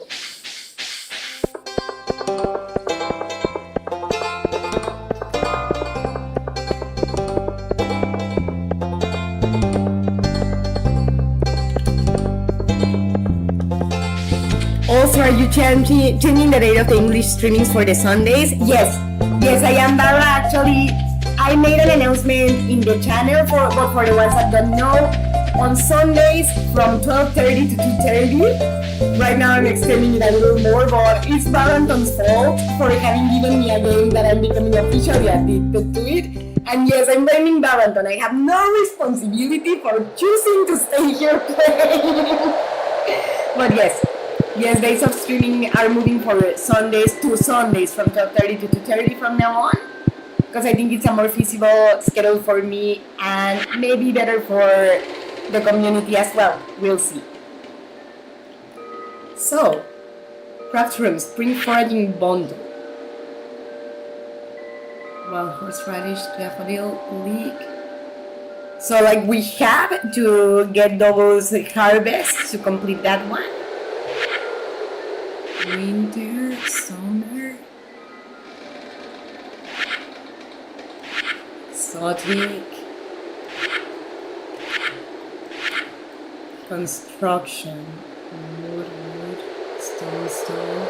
Also, are you changing the date of the English streamings for the Sundays? Yes, I am, Barra. Actually, I made an announcement in the channel but for the ones that don't know, on Sundays from 12:30 to 2:30. Right now I'm extending it a little more, but it's Barrington's fault for having given me a game that I'm becoming officially addicted to it. And yes, I'm blaming Barrington. I have no responsibility for choosing to stay here playing. But yes, days of streaming are moving for Sundays to Sundays from 12:30 to 2:30 from now on. Because I think it's a more feasible schedule for me and maybe better for the community as well. We'll see. So, craft room, spring foraging bundle. Wild horseradish, daffodil, leek. So like we have to get those harvests to complete that one. Winter, summer, exotic. Construction. Wood, stone.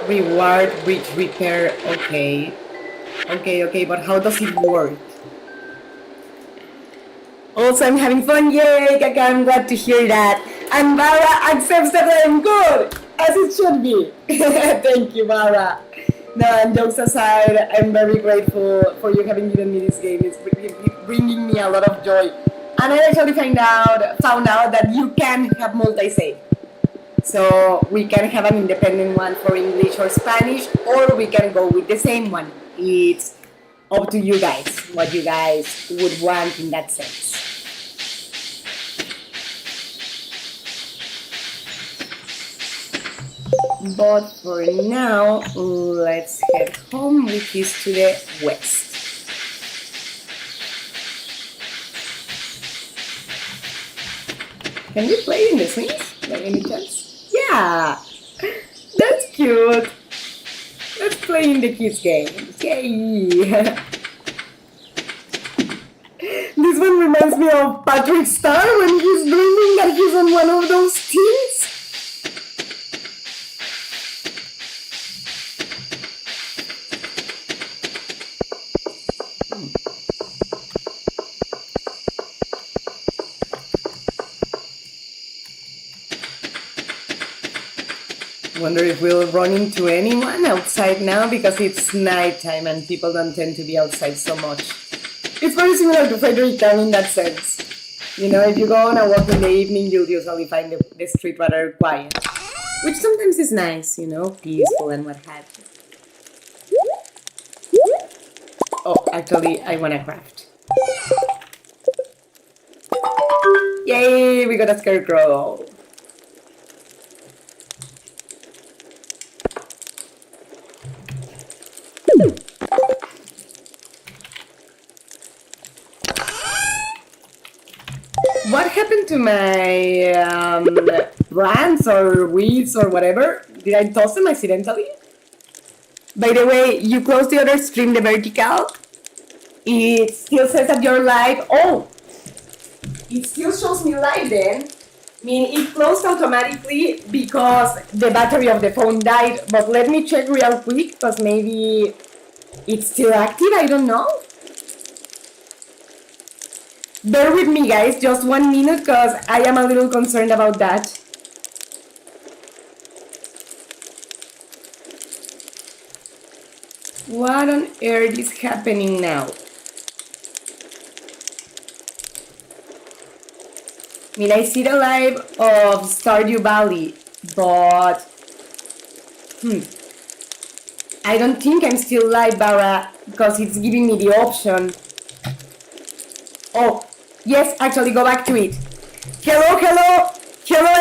Reward, bridge repair. Okay, but how does it work? Also, I'm having fun. Yay, Kaka, I'm glad to hear that. And Bara accepts that I'm good, as it should be. Thank you, Bara. No, and jokes aside, I'm very grateful for you having given me this game. It's bringing me a lot of joy. And I actually found out that you can have multi-save. So we can have an independent one for English or Spanish, or we can go with the same one. It's up to you guys, what you guys would want in that sense. But for now, let's head home, which is to the west. Can we play in the swings, by any chance? Yeah, that's cute. Let's play in the kids' games. Yay! This one reminds me of Patrick Star when he's dreaming that he's on one of those teams. Wonder if we'll run into anyone outside now because it's nighttime and people don't tend to be outside so much. It's very similar to Fredericktown in that sense. You know, if you go on a walk in the evening, you'll usually find the street rather quiet. Which sometimes is nice, you know, peaceful and what have you. Oh, actually, I wanna craft. Yay, we got a scarecrow. What happened to my plants or weeds or whatever? Did I toss them accidentally? By the way, you close the other stream, the vertical. It still says that you're live. Oh! It still shows me live then. I mean, it closed automatically because the battery of the phone died. But let me check real quick because maybe it's still active. I don't know. Bear with me, guys, just 1 minute because I am a little concerned about that. What on earth is happening now? I mean, I see the live of Stardew Valley, but I don't think I'm still live, Bara, because it's giving me the option. Oh, yes, actually, go back to it. Hello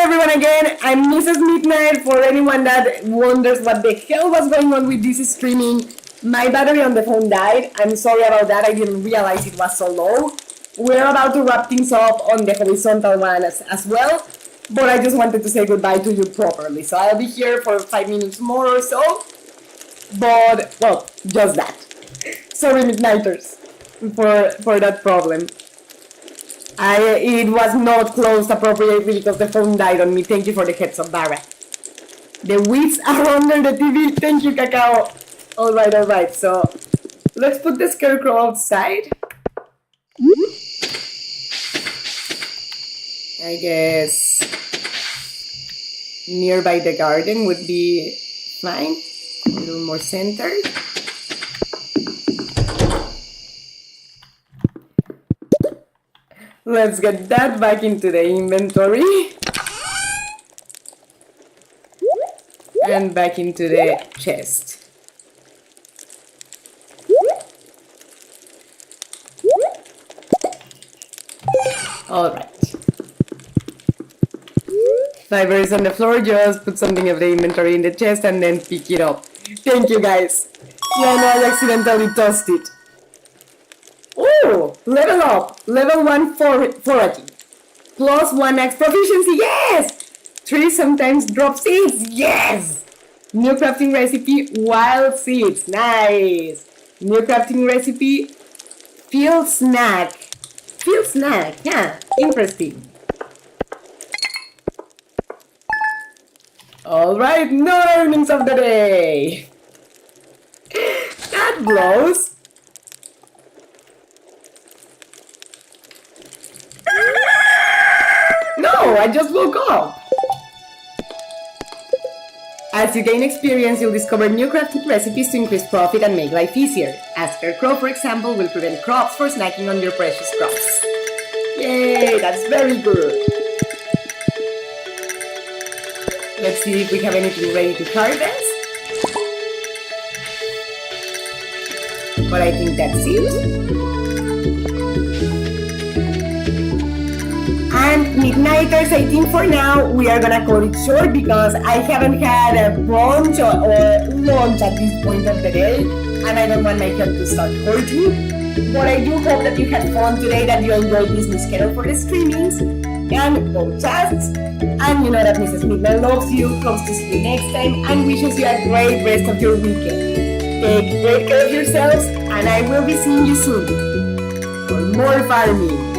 everyone again. I'm Mrs. Midnight. For anyone that wonders what the hell was going on with this streaming, my battery on the phone died. I'm sorry about that. I didn't realize it was so low. We're about to wrap things up on the horizontal one as well, but I just wanted to say goodbye to you properly. So I'll be here for 5 minutes more or so, but, well, just that. Sorry, Midnighters, for that problem. It was not closed appropriately because the phone died on me. Thank you for the heads up, Bara. The weeds are under the TV. Thank you, Cacao. Alright. So, let's put the scarecrow outside. I guess nearby the garden would be fine. A little more centered. Let's get that back into the inventory. And back into the chest. Alright. Fiber is on the floor, just put something of the inventory in the chest and then pick it up. Thank you, guys. Yeah, no, I accidentally tossed it. Oh, level up. Level 1 foraging. Plus 1x proficiency, yes! 3 sometimes drop seeds, yes! New crafting recipe, wild seeds, nice! New crafting recipe, field snack. field snack. Yeah, interesting. Alright, no earnings of the day. That blows. No, I just woke up. As you gain experience, you'll discover new crafting recipes to increase profit and make life easier. Asker Crow, for example, will prevent crops from snacking on your precious crops. Yay, that's very good. Let's see if we have anything ready to harvest. But I think that's it. And Midnighters, I think for now we are gonna cut it short because I haven't had a brunch or lunch at this point of the day, and I don't want my head to start hurting. But I do hope that you had fun today, that you enjoyed this new schedule for the streamings and podcasts. And you know that Mrs. Midnight loves you, comes to see you next time, and wishes you a great rest of your weekend. Take great care of yourselves, and I will be seeing you soon for more farming.